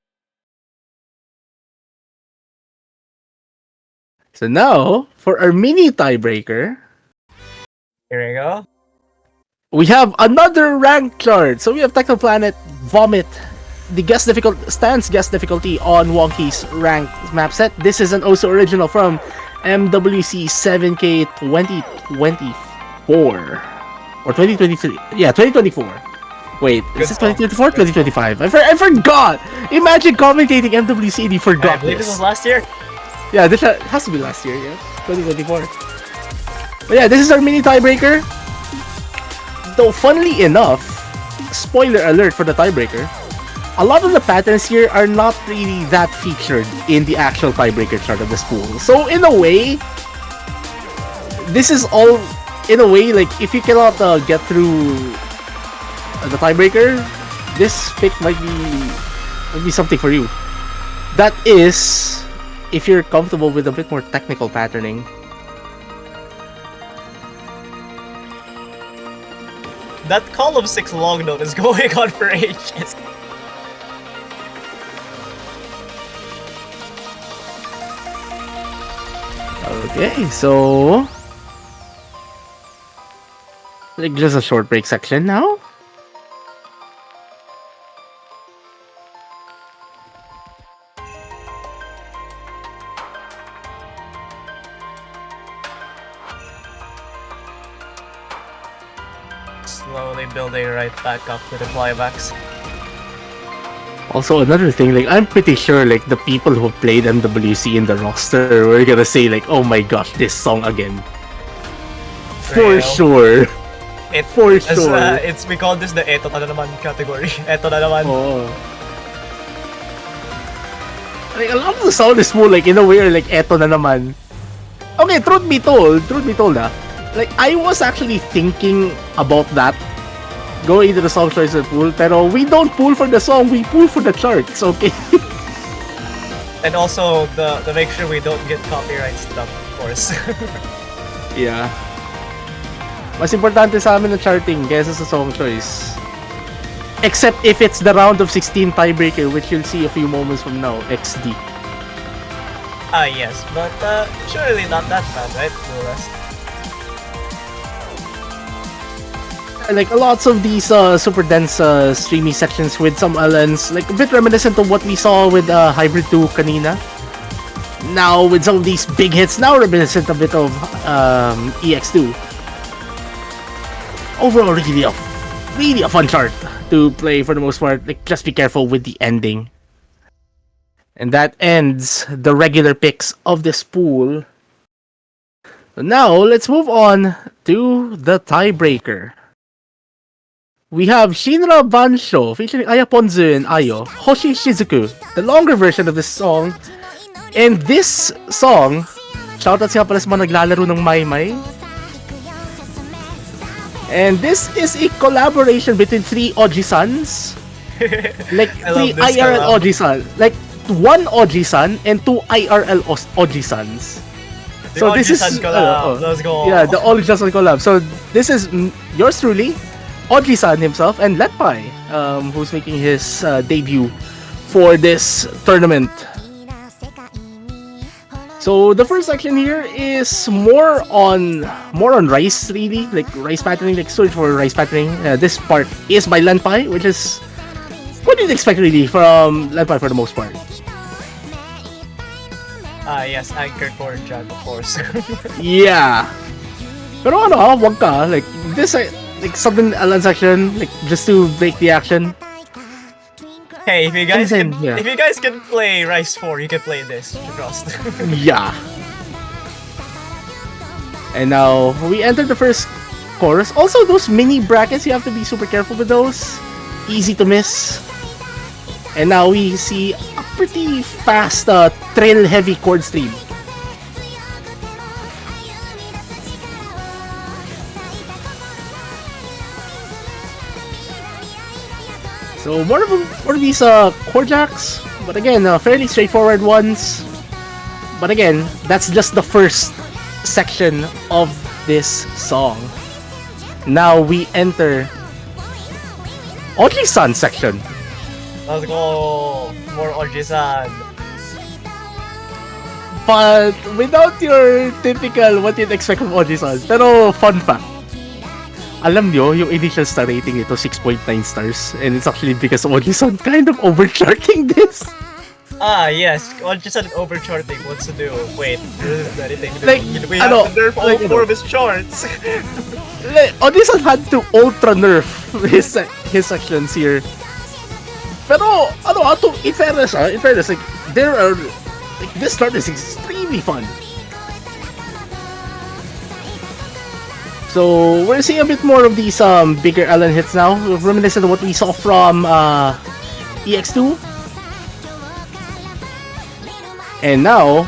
B: So now, for our mini tiebreaker,
C: Here we go.
B: we have another rank chart. So we have Technoplanet Vomit. The guess stands guess difficulty on Wonky's rank map set. This is an also original from MWC 7K 2024 or 2023. Yeah, 2024. Wait, is it 2024? 2025? I forgot. Imagine commentating MWC and you forgot
C: I believe this
B: this.
C: was last year.
B: Yeah, this has to be last year. Yeah, 2024. But yeah, this is our mini tiebreaker. Though, funnily enough, spoiler alert for the tiebreaker, a lot of the patterns here are not really that featured in the actual tiebreaker chart of the spool. So, in a way, this is all, in a way, like, if you cannot get through the tiebreaker, this pick might be something for you. That is, if you're comfortable with a bit more technical patterning.
C: That column 6 long note is going on for ages.
B: Okay, so like just a short break section now.
C: Slowly building right back up to the climax.
B: Also, another thing, like, I'm pretty sure, like, the people who played MWC in the roster were gonna say, like, oh my gosh, this song again. For
C: Real.
B: sure. For sure.
C: We call this the Eto na naman category. Eto na naman.
B: Oh. Like, a lot of the sound is more, like, in a way, like, eto na naman. Okay, truth be told, like, I was actually thinking about that going into the song choice pool, pero we don't pool for the song, we pool for the charts, okay?
C: And also, the make sure we don't get copyright stuff, of course.
B: Yeah. Mas importante sa amin ang charting kaysa sa song choice. Except if it's the round of 16 tiebreaker, which you'll see a few moments from now, XD.
C: Yes, but surely not that bad, right? More or less.
B: Like, lots of these super dense streamy sections with some LNs, like a bit reminiscent of what we saw with Hybrid 2 kanina. Now with some of these big hits, now reminiscent a bit of EX2. Overall, really a fun chart to play for the most part. Like, just be careful with the ending. And that ends the regular picks of this pool. So now, let's move on to the tiebreaker. We have Shinra Bansho featuring Aya Ponzu and Ayo, Hoshi Shizuku, the longer version of this song. And this song, shoutout siya pala sa mga naglalaro ng Maymay. And this is a collaboration between three Oji-sans. Like
C: I
B: three
C: love this
B: IRL
C: collab.
B: Oji-san. Like one Oji-san and two IRL Oji-sans.
C: The
B: So this is
C: Oji-san collab. Let's go.
B: yeah, the Oji-san collab. So this is yours truly, Oji-san himself, and Letpai, who's making his debut for this tournament. So the first section here is more on rice, really, like rice patterning, like search for rice patterning. This part is by Lenpai, which is what you'd expect really from Lenpai for the most part.
C: Yes, Anchor Core Jack, of course.
B: Yeah. Pero ano, wag ka, like this, like something Alan section, like just to break the action.
C: Hey, if you guys
B: And
C: can,
B: then, yeah.
C: if you guys can play Rice 4, you can play this. Trust.
B: Yeah. And now we enter the first chorus. Also, those mini brackets, you have to be super careful with those. Easy to miss. And now we see a pretty fast, trail-heavy chord stream. So more of these chord jacks, but again, fairly straightforward ones. But again, that's just the first section of this song. Now we enter Oji-san section.
C: Let's go. More Oji-san.
B: But without your typical what you'd expect from Oji-san. Pero fun fact, alam nyo, yung initial star rating ito 6.9 stars, and it's actually because Oji-san kind of overcharting this.
C: Yes. Oji-san overcharting. What's to do? Wait, this is anything.
B: Like,
C: We have
B: ano,
C: to nerf all
B: like,
C: four of his charts.
B: Like, Oji-san had to ultra nerf his sections here. Pero ano, in fairness, like there are like this start is extremely fun. So we're seeing a bit more of these bigger Ellen hits now, reminiscent of what we saw from EX2. And now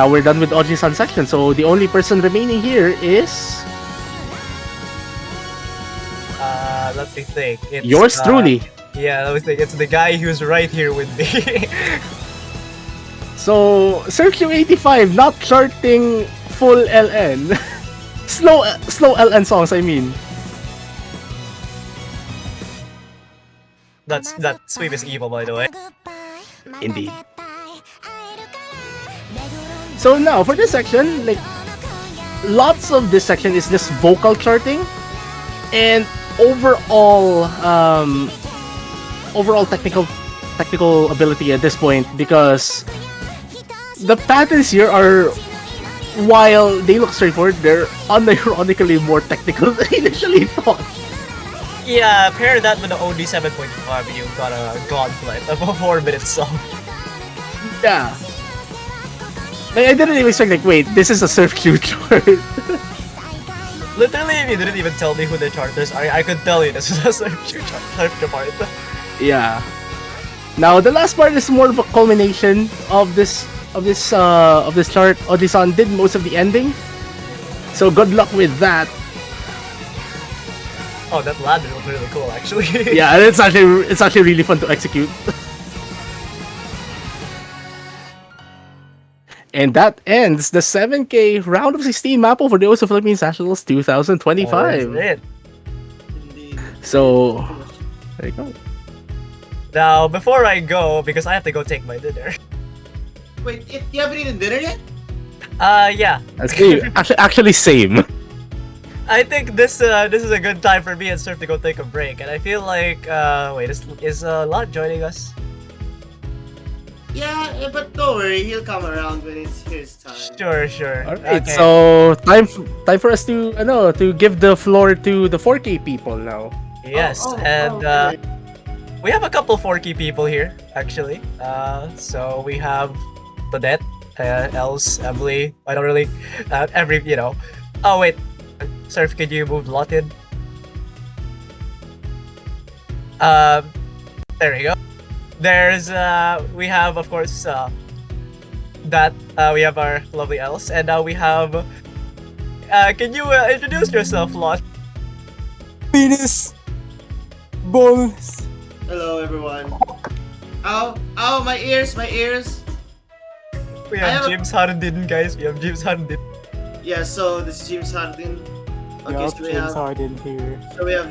B: we're done with Oji-san section. So the only person remaining here is
C: Let me think. It's,
B: yours truly.
C: Yeah, let me think. It's the guy who's right here with me.
B: So Sergio 85 not charting full LN. slow LN songs, I mean.
C: That sweep is evil, by the way.
B: Indeed. So now for this section, like lots of this section is just vocal charting and overall technical ability at this point, because the patterns here are, while they look straightforward, they're unironically more technical than initially thought.
C: Yeah, pair that with the OD7.5, you've got a gauntlet of a 4-minute song.
B: Yeah. Like, I didn't even expect, like, wait, this is a surf cue chart.
C: Literally, if you didn't even tell me who the charters are, I could tell you this is a surf part.
B: Yeah. Now the last part is more of a culmination of this chart. Oji-san did most of the ending, so good luck with that.
C: Oh, that ladder was really cool, actually.
B: Yeah, it's actually really fun to execute. And that ends the 7K round of 16 Mappool for the OSO Philippines Nationals 2025.
C: That is it.
A: Indeed.
B: So there you go.
C: Now, before I go, because I have to go take my dinner.
A: Wait, you haven't eaten dinner yet?
C: Yeah.
B: Actually same.
C: I think this is a good time for me and Surf to go take a break, and I feel like wait, is Lot joining us?
A: Yeah, but don't worry, he'll come around when it's his time.
C: Sure.
B: All right,
C: Okay.
B: so time for us to to give the floor to the 4K people now.
C: Yes,
A: Oh,
C: and
A: okay.
C: we have a couple forky people here, actually. So we have Toadette, Els, Emily. I don't really, Oh wait, Surf, could you move Lotted? There we go. There's we have of course that we have our lovely Els, and now we have. Can you introduce yourself, Lot?
D: Penis. Balls.
A: Hello, everyone. Ow, my ears, my ears.
C: We
A: I
C: have
A: have-
C: James Harden, guys. We have James Harden.
A: Yeah, so this is James Harden. Okay,
D: Yup,
A: so we
D: James
A: have
D: Harden here.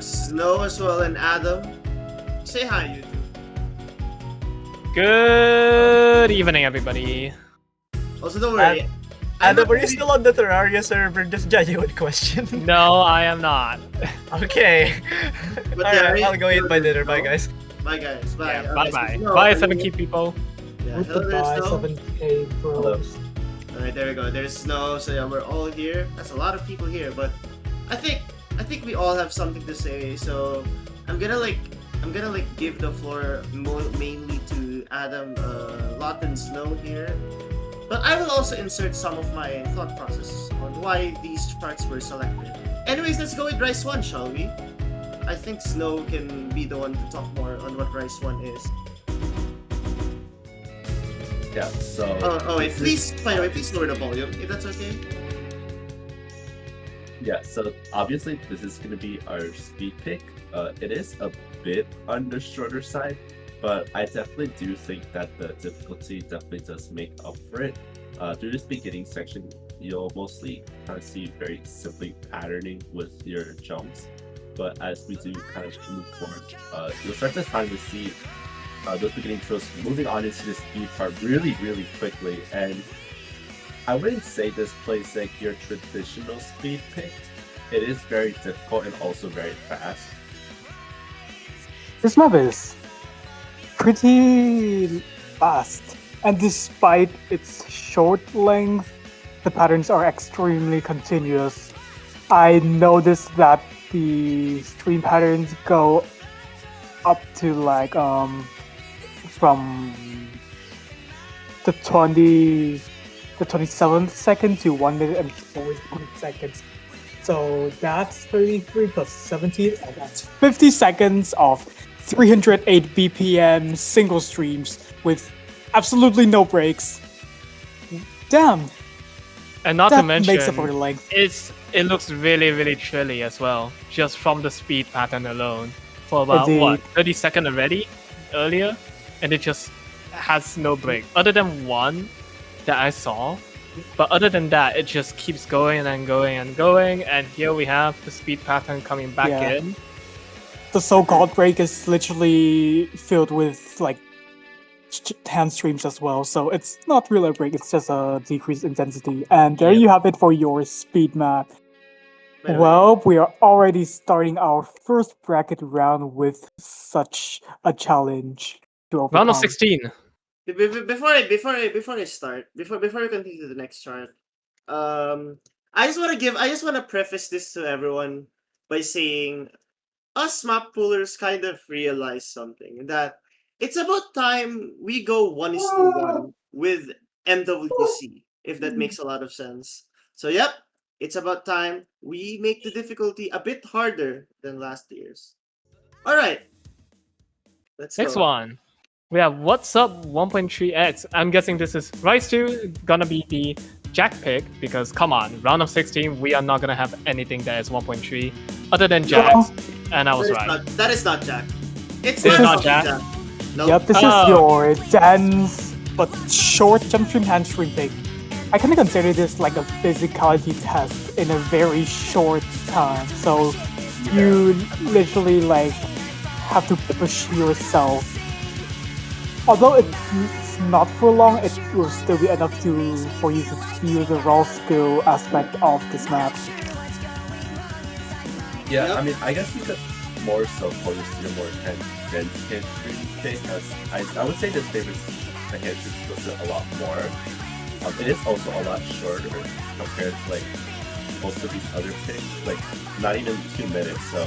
A: Snow as well and Adam. Say hi, you two.
E: Good evening, everybody.
A: Also, don't worry.
C: Adam,
A: not
C: are you
A: really-
C: still on the Terraria server? Just genuine question.
E: No, I am not.
C: Okay.
A: But
C: Alright,
A: yeah,
C: I'll go eat my dinner. Bye, guys.
A: Bye, guys. Bye.
E: Yeah,
A: Okay, so
E: bye-bye.
A: Snow,
E: Bye,
A: are
E: 7
A: you-
E: key people.
A: Yeah, hello there,
D: Goodbye,
A: Snow.
D: 7K bros.
A: Alright, there we go. There's Snow. So yeah, we're all here. That's a lot of people here, but I think we all have something to say. So I'm gonna give the floor mainly to Adam, Lot, and Snow here. But I will also insert some of my thought process on why these charts were selected. Anyways, let's go with Rice 1, shall we? I think Snow can be the one to talk more on what Rice 1 is.
F: Yeah, so
A: Oh wait, please, by the way, please lower the volume, if that's okay.
F: yeah, so obviously this is gonna be our speed pick. It is a bit on the shorter side, but I definitely do think that the difficulty definitely does make up for it. Through this beginning section, you'll mostly kind of see very simply patterning with your jumps, but as we do kind of move forward, you'll start to kind of see those beginning throws moving on into the speed part really, really quickly. And I wouldn't say this plays like your traditional speed pick. It is very difficult and also very fast.
D: This map is pretty fast, and despite its short length, the patterns are extremely continuous. I noticed that the stream patterns go up to like from the 27th second to 1 minute and 41 seconds. So that's 33 plus 17, and that's 50 seconds of 308 BPM single streams with absolutely no breaks. Damn,
E: And not
D: that
E: to mention,
D: makes up for the length.
E: it looks really, really chilly as well, just from the speed pattern alone. For about,
D: Indeed.
E: what, 30 seconds already earlier? And it just has no break. Other than one that I saw. But other than that, it just keeps going and going and going. And here we have the speed pattern coming back
D: Yeah.
E: in.
D: The so-called break is literally filled with like hand streams as well, so it's not really a break, it's just a decreased intensity. And there
E: Yeah.
D: you have it for your speed map.
A: By the way,
D: Well, we are already starting our first bracket round with such a challenge to overcome.
E: Round of 16.
A: before I start, before we continue to the next chart, I just want to preface this to everyone by saying us map pullers kind of realized something, that it's about time we go 1:1 with MWC, if that makes a lot of sense. So yep, it's about time we make the difficulty a bit harder than last year's. All right, let's
E: Next
A: go.
E: one. We have What's Up 1.3x. I'm guessing this is Rise 2 gonna be the Jack pick, because come on, round of 16, we are not gonna have anything that is 1.3 other than Jack's. And I was right.
A: That is not Jack. It's
E: It's
A: not
E: not Jack?
A: Nope.
D: Yep, this
E: Oh.
D: is your dense but short jump stream hand stream pick. I kind of consider this like a physicality test in a very short time. So you literally like have to push yourself. Although it's not for long, it will still be enough for you to feel the raw skill aspect of this map.
F: Yeah,
A: Yep.
F: I mean, I guess you could more so focus your more dense hamstring pick, as I would say this favors the hamstring skill set a lot more. It is also a lot shorter compared to like most of these other picks, like not even 2 minutes. So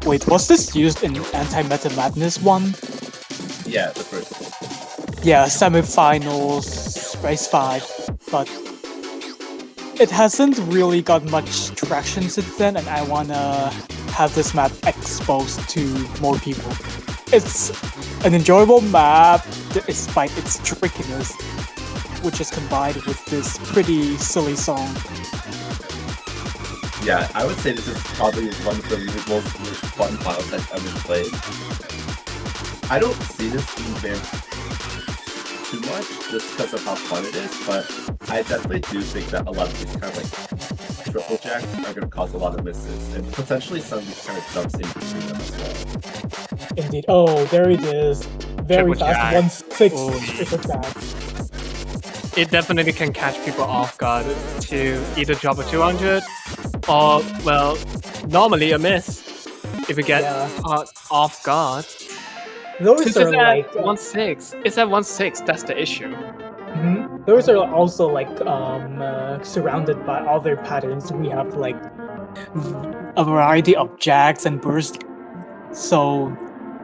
D: Wait, was this used in Anti-Meta Madness 1?
F: Yeah, the first one.
D: Yeah, semifinals, race 5, but it hasn't really got much traction since then, and I wanna have this map exposed to more people. It's an enjoyable map despite its trickiness, which is combined with this pretty silly song.
F: Yeah, I would say this is probably one of the most fun files I've ever played. I don't see this being banned too much just because of how fun it is, but I definitely do think that a lot of these kind of like triple jacks are going to cause a lot of misses, and potentially some of these kind of jumps in between them as well.
D: Indeed. Oh, there it is. Very
E: Triple
D: fast.
E: jack.
D: 1-6
E: Oh,
D: triple jack.
E: It definitely can catch people off guard to either drop a 200 or, well, normally a miss if you get
D: Yeah.
E: caught off guard.
D: Those
E: Since
D: are
E: it's
D: like
E: at 1-6, it's at 1-6, that's the issue.
D: those are also like surrounded by other patterns. We have like a variety of jacks and bursts, so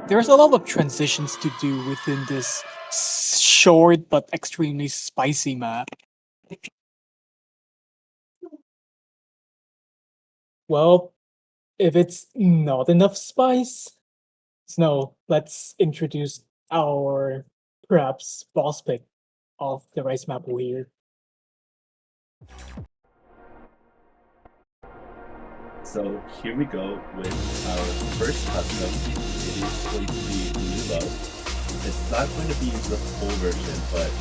D: there's a lot of transitions to do within this short but extremely spicy map. Well, if it's not enough spice, Snow, let's introduce our perhaps boss pick of the Rice Mappool here.
F: So here we go with our first custom. It is going to be New Love. It's not going to be the full version, but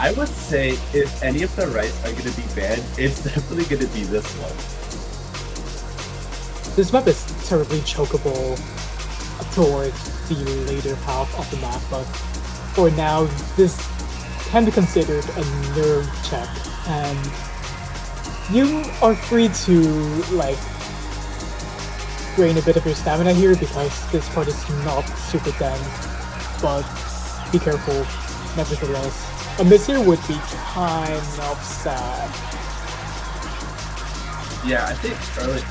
F: I would say if any of the rights are going to be banned, it's definitely going to be this one.
D: This map is terribly chokeable towards the later half of the map, but for now, this can be considered a nerve check, and you are free to like drain a bit of your stamina here because this part is not super dense, but be careful nevertheless. A miss here would be kind of sad.
F: Yeah, I think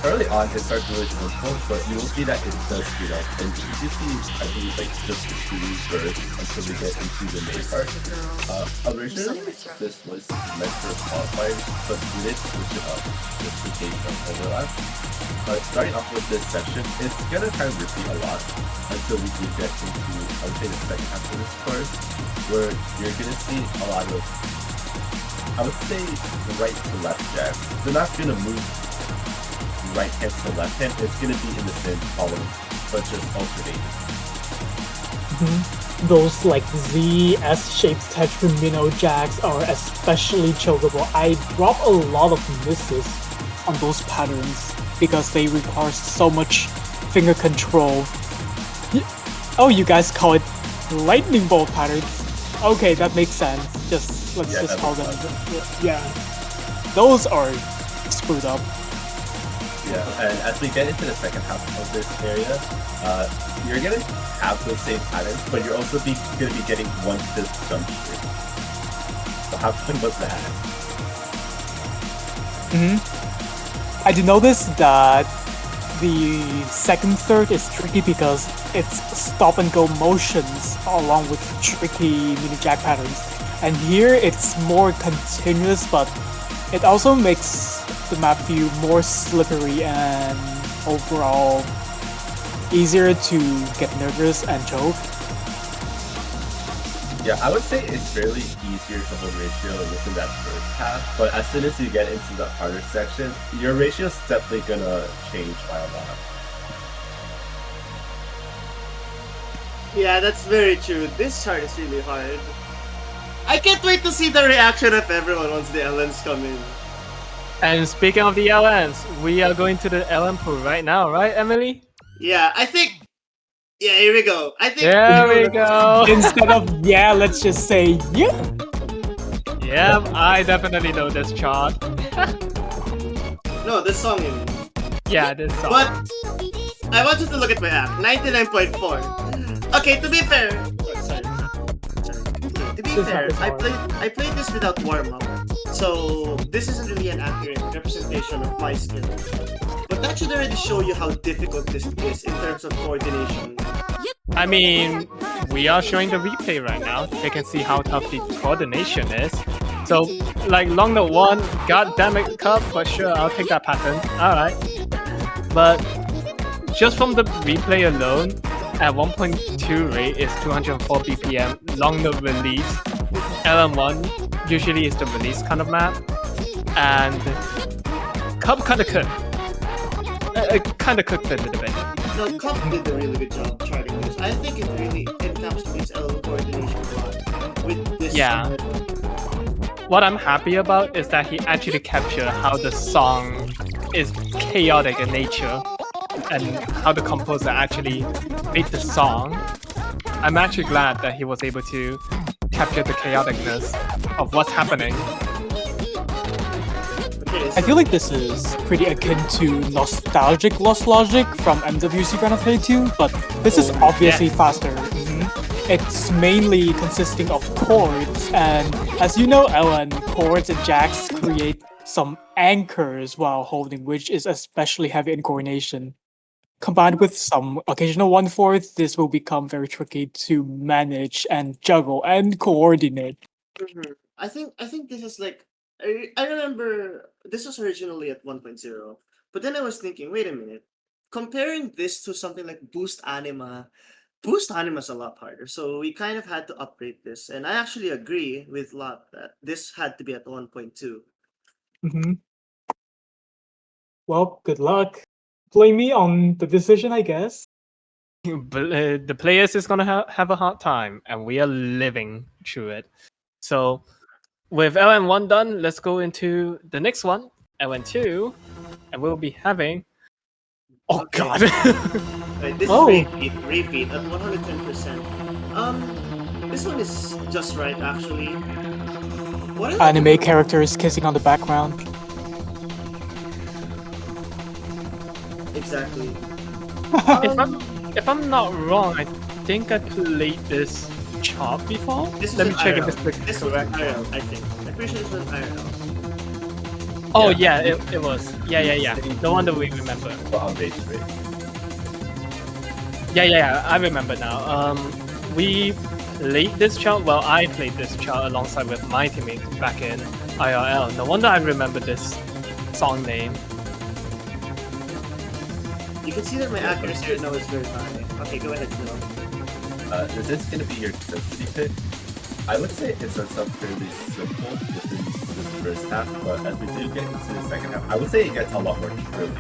F: early on it starts really simple, but you will see that it does speed up. And you do see, I believe, like just the 2 bursts until we get into the main part. Originally, this was meant for qualifiers, but we did switch it up just in case of overlap. But starting off with this section, it's gonna kind of repeat a lot until we do get into, I would say, the second half of this course, where you're gonna see a lot of, I would say, right to left jacks. They're not gonna move right hand to left hand. It's gonna be in the same column, but just alternating.
D: Those like Z-S-shaped Tetra Minnow jacks are especially chokeable. I drop a lot of misses on those patterns because they require so much finger control. Oh, you guys call it lightning bolt patterns? Okay, that makes sense. Let's
F: Yeah,
D: just
F: that
D: call
F: makes
D: them. Yeah, those are screwed up.
F: Yeah, and as we get into the second half of this area, you're gonna have those same patterns, but you're also gonna be getting 1/5 jump streak. So how fun was that?
D: I did notice that the second third is tricky because it's stop and go motions along with tricky mini jack patterns. And here it's more continuous, but it also makes the map view more slippery and overall easier to get nervous and choke.
F: Yeah, I would say it's fairly easier to hold ratio within that first half, but as soon as you get into the harder section, your ratio is definitely gonna change by a lot.
A: Yeah, that's very true. This chart is really hard. I can't wait to see the reaction of everyone once the LNs come in.
E: And speaking of the LNs, we are going to the LN pool right now, right, Emily?
A: Yeah, I think. Yeah, here we go. I think.
E: There we go.
D: Instead of yeah, let's just say yeah.
E: Yep, I definitely know this chart.
A: No, this song. You mean.
E: Yeah, this song.
A: But I want you to look at my app. 99.4. Okay, to be fair. Oh, sorry. To be
D: This
A: fair,
D: app is hard.
A: I played this without warm up, so this isn't really an accurate representation of my skill. But that should already show you how difficult this is in terms of coordination.
E: I mean, we are showing the replay right now. They can see how tough the coordination is. So, like, long note 1, god damn it, Cup, but sure, I'll take that pattern. Alright. But, just from the replay alone, at 1.2 rate is 204 BPM, long note release. LM1 usually is the release kind of map. And, Cup kinda cooked. Kinda cooked a little bit.
A: No, Cup did a really good job charting this. I think it really encapsulates L coordination a lot with this.
E: Yeah. What I'm happy about is that he actually captured how the song is chaotic in nature and how the composer actually made the song. I'm actually glad that he was able to capture the chaoticness of what's happening.
A: Okay,
D: I feel like this is pretty akin to nostalgic Lost Logic from MWC Final 32, but this is obviously faster. It's mainly consisting of chords, and as you know, Ellen, chords and jacks create some anchors while holding, which is especially heavy in coordination. Combined with some occasional 1/4, this will become very tricky to manage and juggle and coordinate.
A: I think this is like I remember this was originally at 1.0, but then I was thinking, wait a minute, comparing this to something like Boost Anima is a lot harder, so we kind of had to upgrade this, and I actually agree with Lot that this had to be at 1.2.
D: Well, good luck. Blame me on the decision, I guess.
E: But the players is gonna have a hard time, and we are living through it. So, with LN1 done, let's go into the next one, LN2, and we'll be having. Oh
A: Okay.
E: god!
A: Right, this
D: Oh.
A: is repeat at 110%. This one is just right actually. What are
D: Anime characters kissing on the background.
A: exactly?
E: if I'm not wrong, I think I played this chart before.
A: This
E: Let
A: is
E: me
A: an
E: check
A: IRL.
E: if this is
A: This was
E: correct.
A: IRL, I think. I'm pretty sure this was IRL.
E: Oh yeah, it was. Yeah. No wonder we remember.
F: But on base rate.
E: Yeah, I remember now. We played this chart. Well, I played this chart alongside with my teammates back in IRL. No wonder I remember this song name.
A: You can see that my accuracy right now is very high. Okay, go ahead, Snow.
F: This is going to be your density pick. I would say it starts up fairly simple within this first half, but as we do get into the second half, I would say it gets a lot more trilly.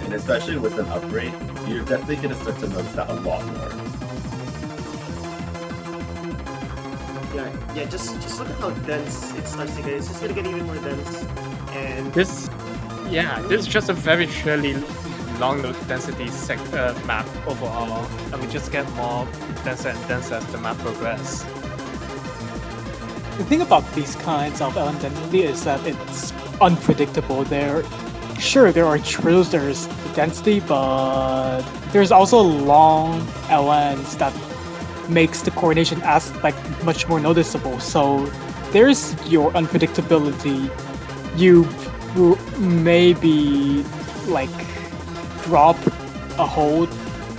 F: And especially with an upgrade, you're definitely going to start to notice that a lot more.
A: Yeah, just look at how dense it starts to get. It's just gonna get even more dense. And
E: This is just a very surely long density map overall, and we just get more denser and denser as the map progresses.
D: The thing about these kinds of LN density is that it's unpredictable. There are trills, there's the density, but there's also long LNs that makes the coordination aspect much more noticeable. So there's your unpredictability. You will maybe like drop a hold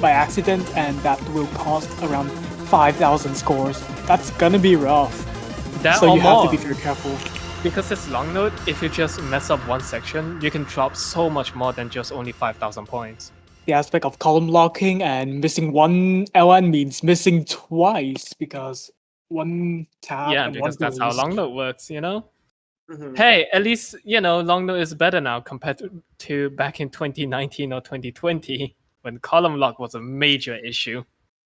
D: by accident, and that will cost around 5,000 scores. That's gonna be rough.
E: That
D: So
E: or
D: you have
E: more.
D: to be very careful.
E: Because it's long note, if you just mess up one section, you can drop so much more than just only 5,000 points.
D: The aspect of column locking and missing one LN means missing twice because one tab
E: Yeah,
D: and
E: because
D: one
E: that's how
D: boost.
E: long note works, you know?
A: mhm.
E: Hey, at least, long note is better now compared to back in 2019 or 2020 when column lock was a major issue.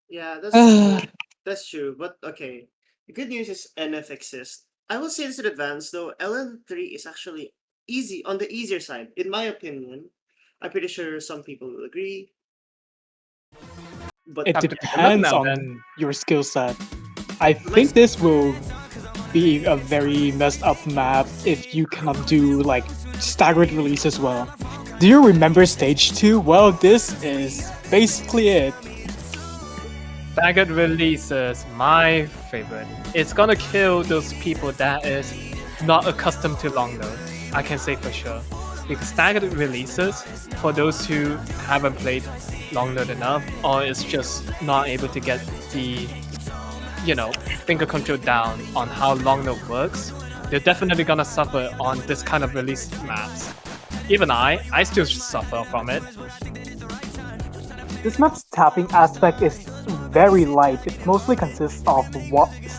A: Yeah,
D: Ah.
A: that's true. But okay, the good news is NF exists. I will say this in advance though. LN3 is actually easy on the easier side, in my opinion. I'm pretty sure some people will agree. But
D: It
E: Have to look
D: depends
E: now,
D: on
E: then.
D: your skill set. I think this will be a very messed up map if you cannot do like staggered release as well. Do you remember stage 2? Well, this is basically it.
E: Staggered releases, my favorite. It's gonna kill those people that is not accustomed to long note. I can say for sure. because staggered releases, for those who haven't played long enough or is just not able to get the finger control down on how long node works, they're definitely gonna suffer on this kind of release maps. Even I still suffer from it.
D: This map's tapping aspect is very light. It mostly consists of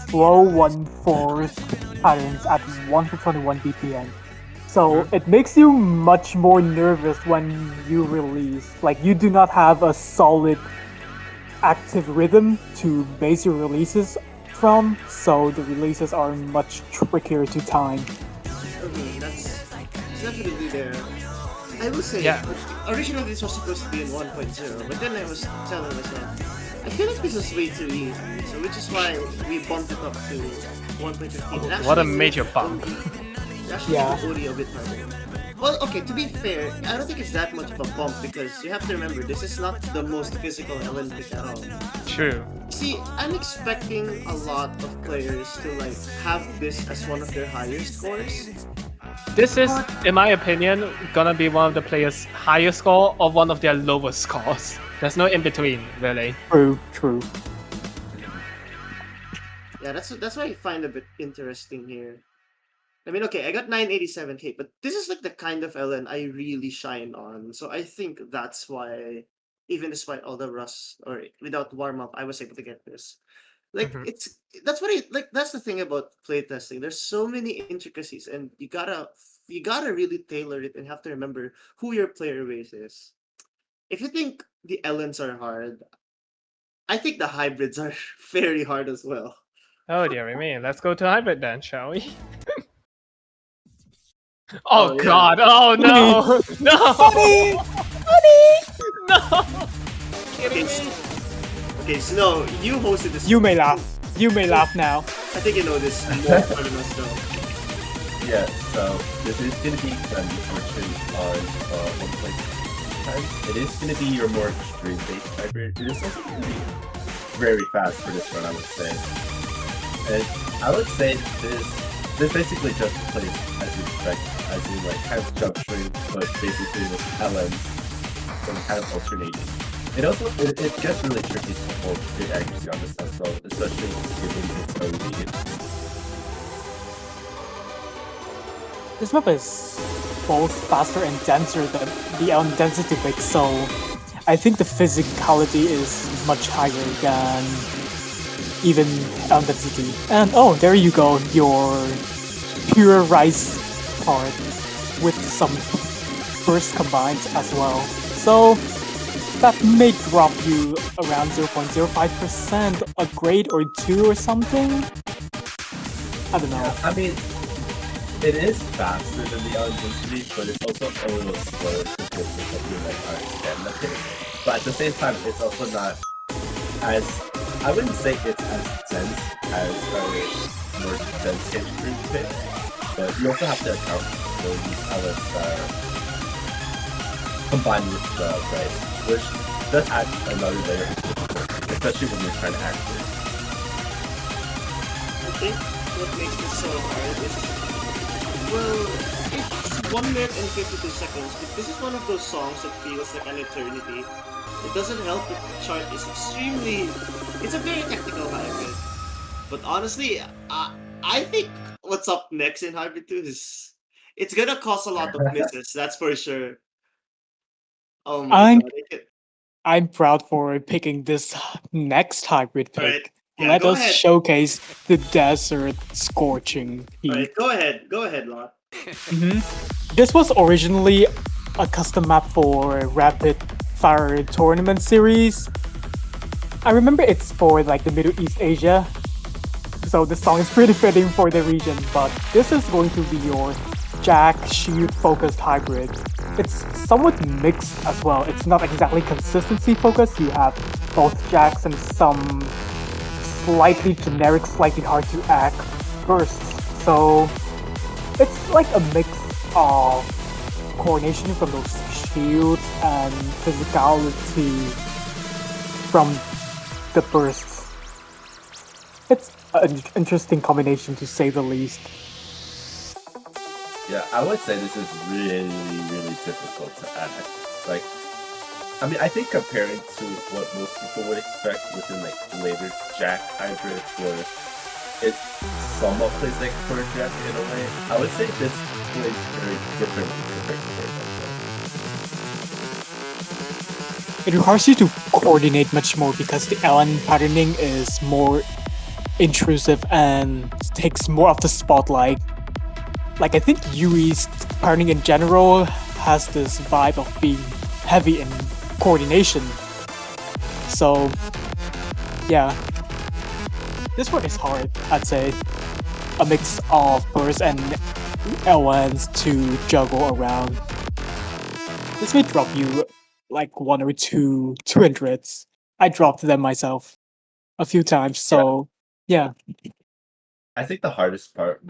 D: slow 1/4 patterns at 121 BPM. So it makes you much more nervous when you release. Like, you do not have a solid active rhythm to base your releases from, so the releases are much trickier to time.
A: That's definitely there. I will say,
E: Yeah.
A: originally this was supposed to be in 1.0, but then I was telling myself, I feel like this is way too easy, so which is why we bumped it up to 1.15. And
E: What a
A: actually
E: major
A: made
E: bump.
A: Actually,
D: Yeah.
A: made the audio a bit harder. Well, okay, to be fair, I don't think it's that much of a bump because you have to remember, this is not the most physical Olympic at all.
E: True.
A: See, I'm expecting a lot of players to like have this as one of their higher scores.
E: This is, in my opinion, gonna be one of the players' highest score or one of their lowest scores. There's no in between, really.
D: True.
A: Yeah, that's why I find a bit interesting here. I mean, okay, I got 987k, but this is like the kind of LN I really shine on. So I think that's why, even despite all the rust or without warm up, I was able to get this. Like
E: Mhm.
A: that's what I like. That's the thing about playtesting. There's so many intricacies, and you gotta really tailor it and have to remember who your player base is. If you think the LNs are hard, I think the hybrids are very hard as well.
E: Oh dear me, let's go to hybrid then, shall we? Oh,
A: Oh, yeah.
E: god, oh no! No!
D: Funny!
E: No!
A: Okay, okay, so no, you hosted this.
D: You may laugh. You may laugh now.
A: I think you know this more than us, though.
F: Yeah, so this is going to be the version on 1.5. It is going to be your more extreme-based hybrid. It is also going to be very fast for this run, I would say. And I would say this basically just plays as you expect, as in like kind of jump string, but basically with LMs and kind of alternating. It also it gets really tricky to hold good accuracy on this as well, especially given its own lead.
D: This map is both faster and denser than the Elm density pick, so I think the physicality is much higher than even Elm density. And oh, there you go, your pure rice part with some burst combined as well. So that may drop you around 0.05%, a grade or 2 or something? I don't know.
F: I mean, it is faster than the density, but it's also a little slower compared to something like our stamina pick. But at the same time, it's also not as, I wouldn't say it's as dense as our more dense history pick, but you also have to account for these elements that are combined with the rice, which does add another layer of difficulty, especially when you're trying to act this.
A: I think what makes this so hard is, well, it's 1 minute and 52 seconds, but this is one of those songs that feels like an eternity. It doesn't help that the chart is it's a very technical hybrid. But honestly, I think what's up next in Hybrid 2 is, it's gonna cause a lot of misses, that's for sure. Oh my god.
D: I'm proud for picking this next hybrid pick.
A: Alright, yeah,
D: Let
A: go
D: us
A: ahead.
D: showcase the desert scorching heat.
A: Alright, go ahead, Lot.
D: This was originally a custom map for Rapid Fire Tournament series. I remember it's for like the Middle East Asia, so the song is pretty fitting for the region, but this is going to be your Jack shoot focused hybrid. It's somewhat mixed as well. It's not exactly consistency focused. You have both jacks and some slightly generic, slightly hard to act bursts. So it's like a mix of coordination from those shields and physicality from the bursts. It's an interesting combination to say the least.
F: Yeah, I would say this is really, really difficult to add. Like, I mean, I think comparing to what most people would expect within like later Jack hybrids, where it somewhat plays like core Jack in a way, I would say this plays very differently compared to core Jack.
D: It requires you to coordinate much more because the LN patterning is more intrusive and takes more of the spotlight. Like, I think Yui's patterning in general has this vibe of being heavy in coordination. So, yeah. This one is hard, I'd say. A mix of bursts and LNs to juggle around. This may drop you like 1 or 2 200s. I dropped them myself a few times, so yeah.
F: I think the hardest part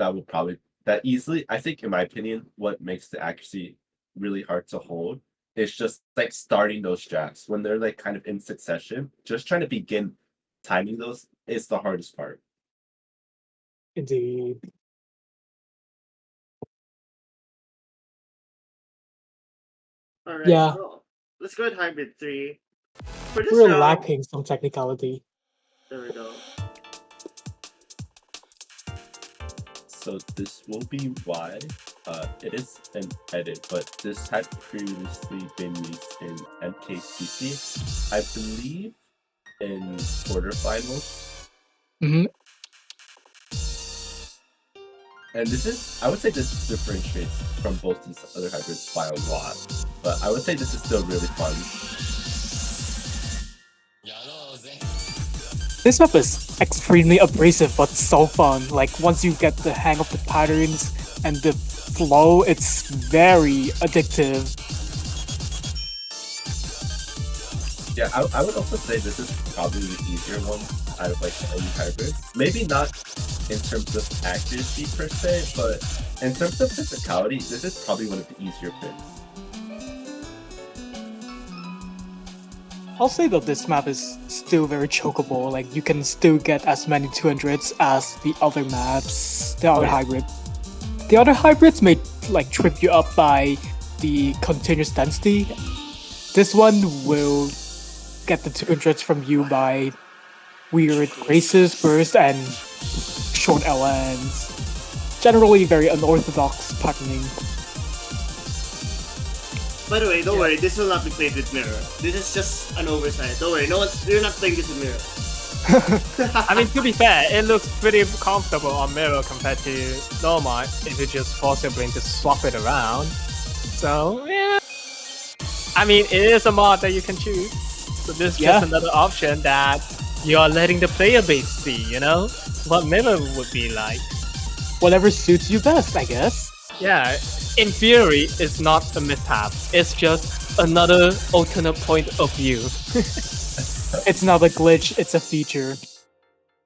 F: I think in my opinion, what makes the accuracy really hard to hold is just like starting those jacks when they're like kind of in succession. Just trying to begin timing those is the hardest part.
D: Indeed.
A: Alright,
D: Yeah.
A: so let's go with hybrid 3. For this
D: We're
A: round,
D: lacking some technicality.
A: there we go.
F: So this will be why it is an edit, but this had previously been used in MKCC, I believe, in quarterfinals.
D: Mhm.
F: And I would say this differentiates from both these other hybrids by a lot, but I would say this is still really fun.
D: This map is extremely abrasive but so fun. Like, once you get the hang of the patterns and the flow, it's very addictive.
F: Yeah, I would also say this is probably the easier one out of like any hybrid. Maybe not in terms of accuracy per se, but in terms of physicality, this is probably one of the easier picks.
D: I'll say that this map is still very chokeable. Like, you can still get as many 200s as the other maps, the other hybrid. The other hybrids may like trip you up by the continuous density. This one will get the 200s from you by weird races, bursts, and short LNs. Generally very unorthodox patterning.
A: By the way, don't worry, this will not be played with mirror. This is just an oversight. Don't worry, you're not playing this with mirror.
E: I mean, to be fair, it looks pretty comfortable on mirror compared to normal if you just force your brain to swap it around. So, yeah. I mean, it is a mod that you can choose. So this is just another option that you are letting the player base see, you know? What mirror would be like.
D: Whatever suits you best, I guess.
E: Yeah, in theory, it's not a mishap. It's just another alternate point of view.
D: It's not a glitch, it's a feature.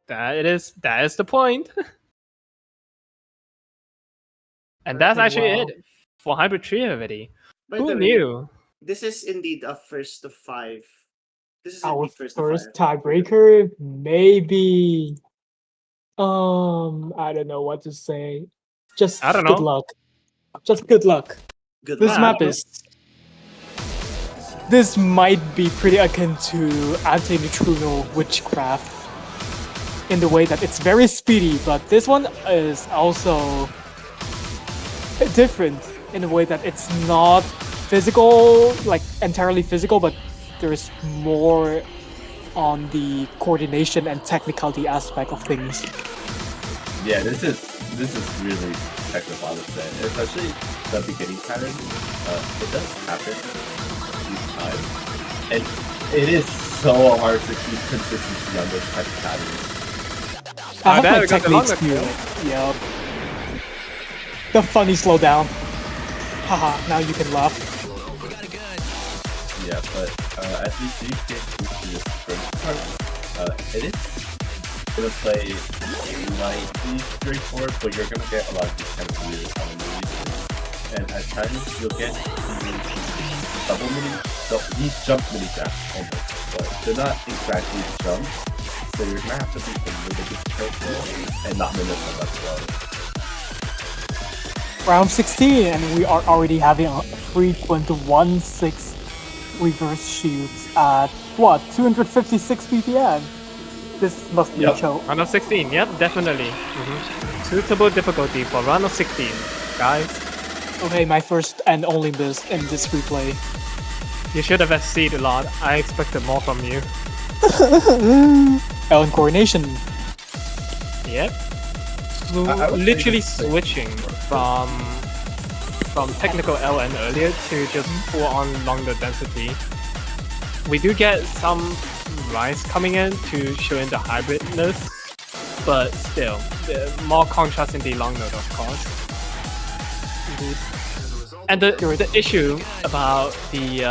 E: That is the point. And that's actually it for Hybrid 3 already.
A: By the
E: Who
A: way,
E: knew?
A: this is indeed a first of 5. This is
D: Our
A: indeed first
D: first
A: of 5.
D: tiebreaker, maybe. I don't know what to say. Just
E: I don't
D: good
E: know.
D: luck. Just good luck.
A: Good
D: This
A: luck.
D: map is. This might be pretty akin to anti-neutrino witchcraft in the way that it's very speedy, but this one is also different in the way that it's not physical, like entirely physical, but there's more on the coordination and technicality aspect of things.
F: Yeah, this is really technical, I would say. Especially the beginning pattern. It does happen each time. And it is so hard to keep consistency on this type of pattern.
D: I have
E: there
D: my
E: we got the
D: techniques
E: longer
D: too. Yup. The funny slowdown. Haha, now you can laugh.
F: Yeah, but as we do get into this first part, it is gonna play slightly straightforward, but you're gonna get a lot of these kind of weird animations. And at times you'll get these jump mini jacks almost, but they're not exactly jumps, so you're gonna have to be a little bit careful and not mimic them as well.
D: round 16, and we are already having a frequent 1/6 reverse shoots at what 256 BPM. This must be a
F: Yep.
D: choke.
E: Round of 16, yep, definitely. Suitable difficulty for round of 16, guys.
D: Okay, my first and only miss in this replay.
E: You should have SC'd a lot. I expected more from you.
D: Ellen coordination.
E: Yep.
F: I would say
E: Literally
F: this is like-
E: switching from technical LN earlier to just full on longer density. We do get some rise coming in to show in the hybridness, but still, more contrast in the long node, of course. And the issue about the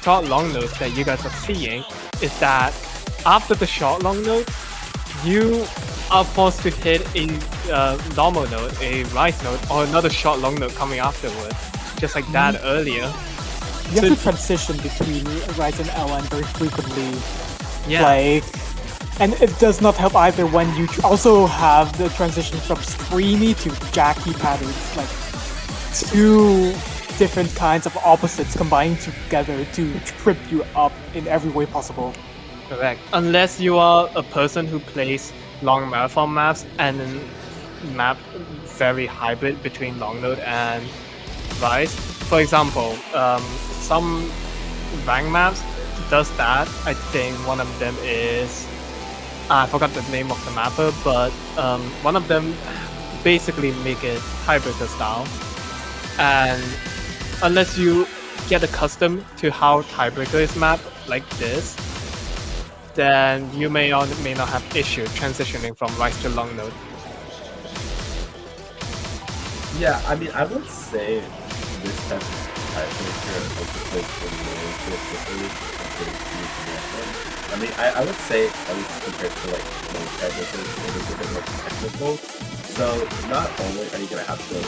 E: short long nodes that you guys are seeing is that after the short long node, you are forced to hit a normal node, a rise node, or another short long node coming afterwards, just like that earlier.
D: You have
E: So-
D: to transition between Rise and LN very frequently.
E: Yeah.
D: Like, and it does not help either when you also have the transition from streamy to jacky patterns, like two different kinds of opposites combining together to trip you up in every way possible.
E: Correct. Unless you are a person who plays long marathon maps and then map very hybrid between long node and rise. For example, some rank maps does that. I think one of them is I forgot the name of the mapper, but one of them basically make it hybrider style. And unless you get accustomed to how tiebreaker is mapped like this, then you may or may not have issue transitioning from rise to long node.
F: Yeah, I mean, I would say this type of tiebreaker also plays for more differently compared to Mappool. I mean, I would say, at least compared to like most tiebreakers, it is a bit more technical. So not only are you gonna have to,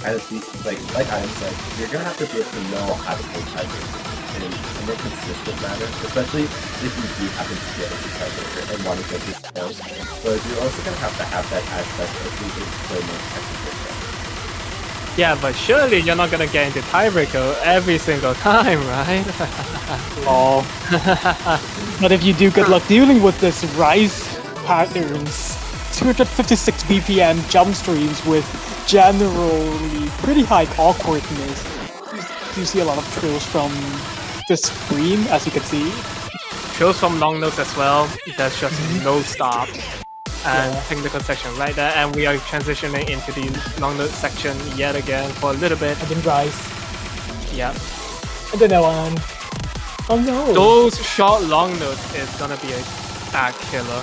F: as like I said, you're gonna have to be able to know how to play tiebreaker in a more consistent manner, especially if you do happen to get into tiebreaker and want to get this force. But you're also gonna have to have that aspect of being able to play more technical stuff.
E: Yeah, but surely you're not gonna get into tiebreaker every single time, right?
D: Oh. But if you do good luck dealing with this rise patterns, 256 BPM jump streams with generally pretty high awkwardness. You see a lot of trills from the stream, as you can see.
E: Shows from long nodes as well. There's just no stop. And
D: Yeah.
E: technical section right there, and we are transitioning into the long node section yet again for a little bit.
D: And then rise.
E: Yeah.
D: And then LN. Oh no!
E: Those short long nodes is gonna be a bad killer.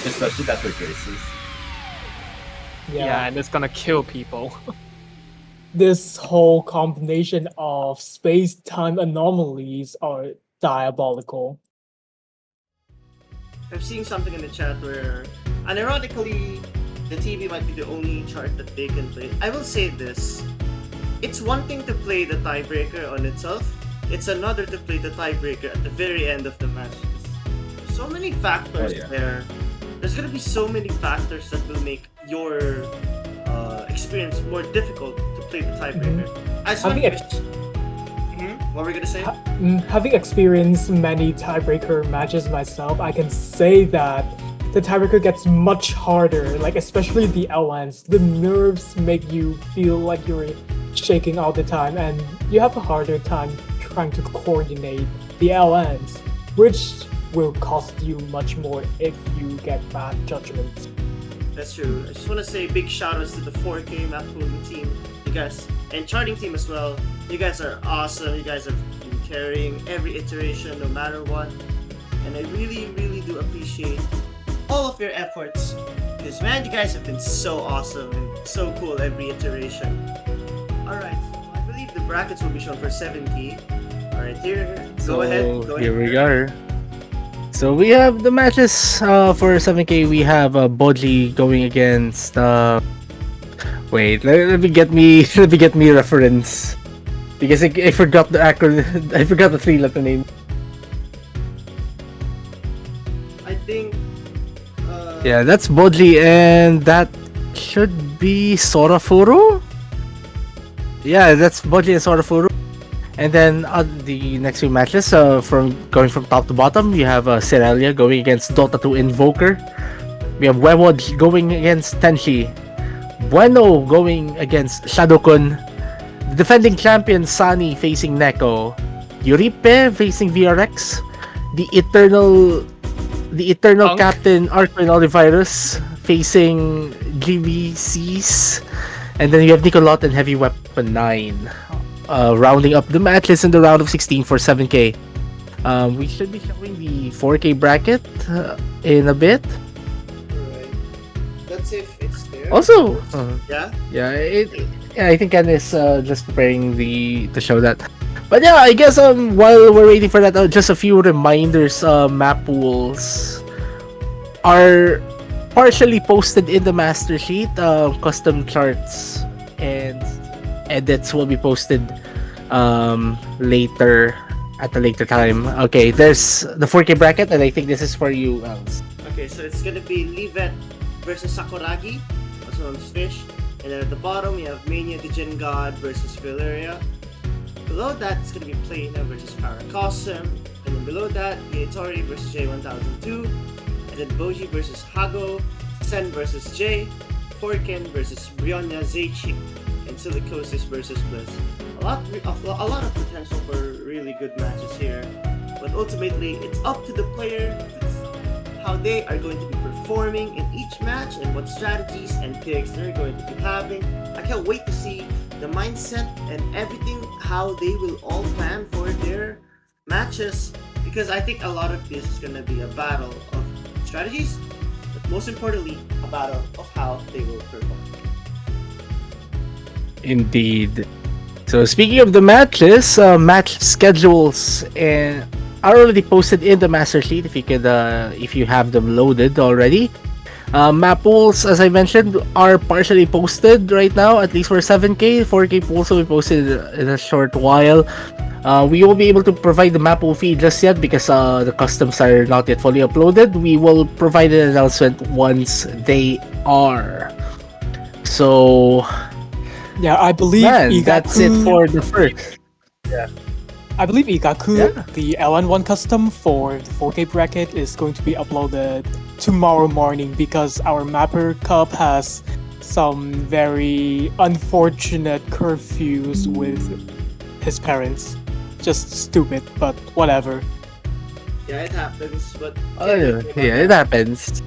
F: Especially that they're graces.
E: Yeah, and it's gonna kill people.
D: This whole combination of space-time anomalies are diabolical.
A: I'm seeing something in the chat where, unironically, the TV might be the only chart that they can play. I will say this. It's one thing to play the tiebreaker on itself. It's another to play the tiebreaker at the very end of the match. There's so many factors
F: Oh, yeah.
A: there. There's gonna be so many factors that will make your experience more difficult to play the tiebreaker. I just want
D: Having
A: to... What were we gonna say?
D: Having experienced many tiebreaker matches myself, I can say that the tiebreaker gets much harder, like especially the LNs. The nerves make you feel like you're shaking all the time, and you have a harder time trying to coordinate the LNs, which will cost you much more if you get bad judgments.
A: That's true. I just want to say big shout outs to the 4K Mappool team. You guys, and charting team as well. You guys are awesome. You guys have been carrying every iteration no matter what. And I really, really do appreciate all of your efforts. Because man, you guys have been so awesome and so cool every iteration. Alright, so I believe the brackets will be shown for 7K. Alright, here. Go ahead. Go
B: Here
A: ahead.
B: we are. So we have the matches for 7K. We have Bodley going against. Wait, let me get me reference because I forgot the acronym. I forgot the three-letter name.
A: I think.
B: Yeah, that's Bodley, and that should be Sorafuru. Yeah, that's Boji and Sorafuru. And then the next few matches, from top to bottom, you have Cerelia going against Dota 2 Invoker. We have Wewod going against Tenshi. Bueno going against Shadokun. The defending champion Sani facing Neko. Yuripe facing VRX. The eternal
E: Punk.
B: captain Arquin Olivirus facing GBCs. And then you have Nicolot and Heavy Weapon 9. Rounding up the matches in the round of 16 for 7K. We should be showing the 4K bracket in a bit.
A: Alright. That's if it's there.
B: Also,
A: Yeah?
B: I think Ken is just preparing to show that. But yeah, I guess while we're waiting for that, just a few reminders. Map pools are partially posted in the master sheet. Custom charts and edits will be posted later at a later time. Okay, there's the 4K bracket, and I think this is for you, Els.
A: Okay, so it's gonna be Livet versus Sakuragi, also known as Fish. And then at the bottom, you have Mania the Gen God versus Valeria. Below that, it's gonna be Plana versus Paracosm. And then below that, Yatori versus J1002. And then Boji versus Hago. Sen versus Jay. Forken versus Brionia Zeichi. And Silicosis versus Bliss. A lot of potential for really good matches here. But ultimately, it's up to the player. It's how they are going to be performing in each match and what strategies and picks they're going to be having. I can't wait to see the mindset and everything, how they will all plan for their matches, because I think a lot of this is going to be a battle of strategies, but most importantly, a battle of how they will perform.
B: Indeed. So speaking of the matches, match schedules are already posted in the master sheet if you have them loaded already. Map pools, as I mentioned, are partially posted right now, at least for 7K. 4K pools will be posted in a short while. We won't be able to provide the map pool feed just yet because the customs are not yet fully uploaded. We will provide an announcement once they are. So
D: Yeah, I believe
B: that's it for the first.
D: I believe Igaku,
B: Yeah.
D: the LN1 custom for the 4K bracket, is going to be uploaded tomorrow morning because our Mapper Cup has some very unfortunate curfews with his parents. Just stupid, but whatever.
A: Yeah, it happens, but
B: It happens.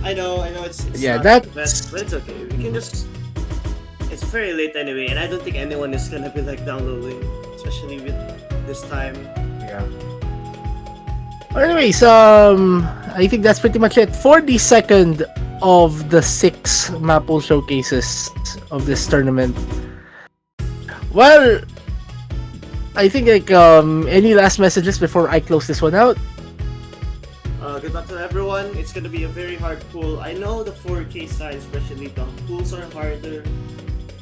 A: I know it's
B: Yeah,
A: not the
B: that's-
A: best, but it's okay. We can just. It's very late anyway, and I don't think anyone is gonna be like downloading, especially with this time.
B: Anyways, I think that's pretty much it for the second of the 6 Mapple showcases of this tournament. Well, I think any last messages before I close this one out?
A: Good luck to everyone. It's gonna be a very hard pool. I know the 4K side, especially the pools are harder,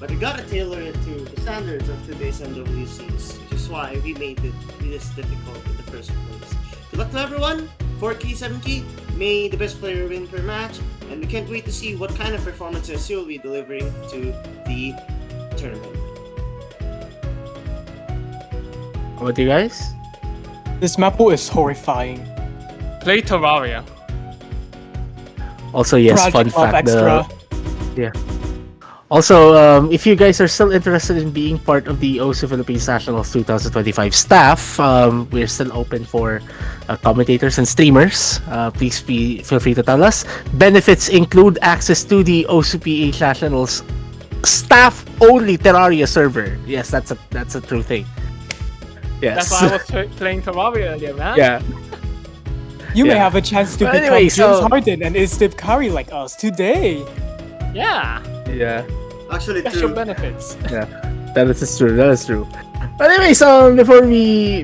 A: but we gotta tailor it to the standards of today's MWCs, which is why we made it this difficult in the first place. Good luck to everyone. 4K, 7K. May the best player win per match, and we can't wait to see what kind of performances you'll be delivering to the tournament.
B: How about you guys?
D: This Mappo is horrifying.
E: Play Terraria.
B: Also, yes, fun
D: Project Love
B: fact.
D: Extra.
B: Also, if you guys are still interested in being part of the OSU Philippines Nationals 2025 staff, we're still open for commentators and streamers. Please feel free to tell us. Benefits include access to the OSU PH Nationals staff-only Terraria server. Yes, that's a true thing. Yes.
E: That's why I was playing Terraria earlier, man.
B: Yeah.
D: You may
B: Yeah.
D: have a chance to
B: But
D: become
B: anyway,
D: James
B: so-
D: Harden and Istip Curry like us today.
E: Yeah.
B: Yeah.
E: Special
A: Actually, true.
E: benefits.
B: That is true. That is true. But anyways,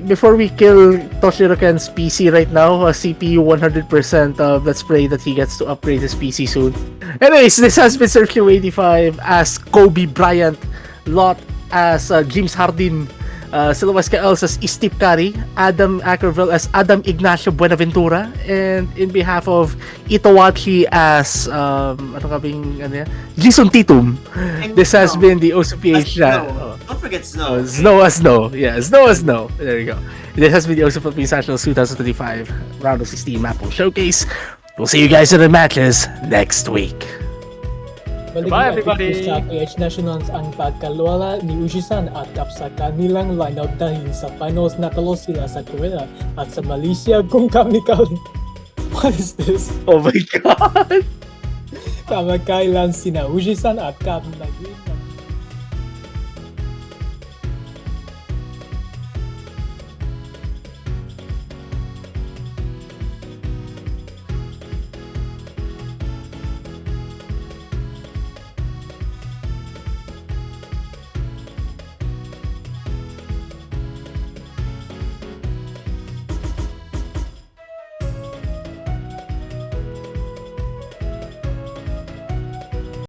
B: before we kill Toshiro Ken's PC right now, CPU 100%. Let's pray that he gets to upgrade his PC soon. Anyways, this has been Circle 85 as Kobe Bryant, Lot as James Harden, Siluas Kaels as Steve Kari, Adam Ackerville as Adam Ignacio Buenaventura, and in behalf of Itowachi as Jason Titum.
A: And
B: This has
A: Snow.
B: been the OCPH.
A: Snow. Don't forget Snow.
B: Snow as Snow. Yeah, Snow as Snow. There you go. This has been the OC Philippines Nationals 2025 Round of 16 Mappool Showcase. We'll see you guys in the matches next week.
E: Goodbye, everybody.
D: Sa PH Nationals ang pagkalwala ni Ujisan at Cap sa kanilang lineup dahil sa finals natalo sila sa Korea at sa Malaysia kung kami-kami. What is this?
B: Oh my god!
D: Kamakailan sina Ujisan at Cap naging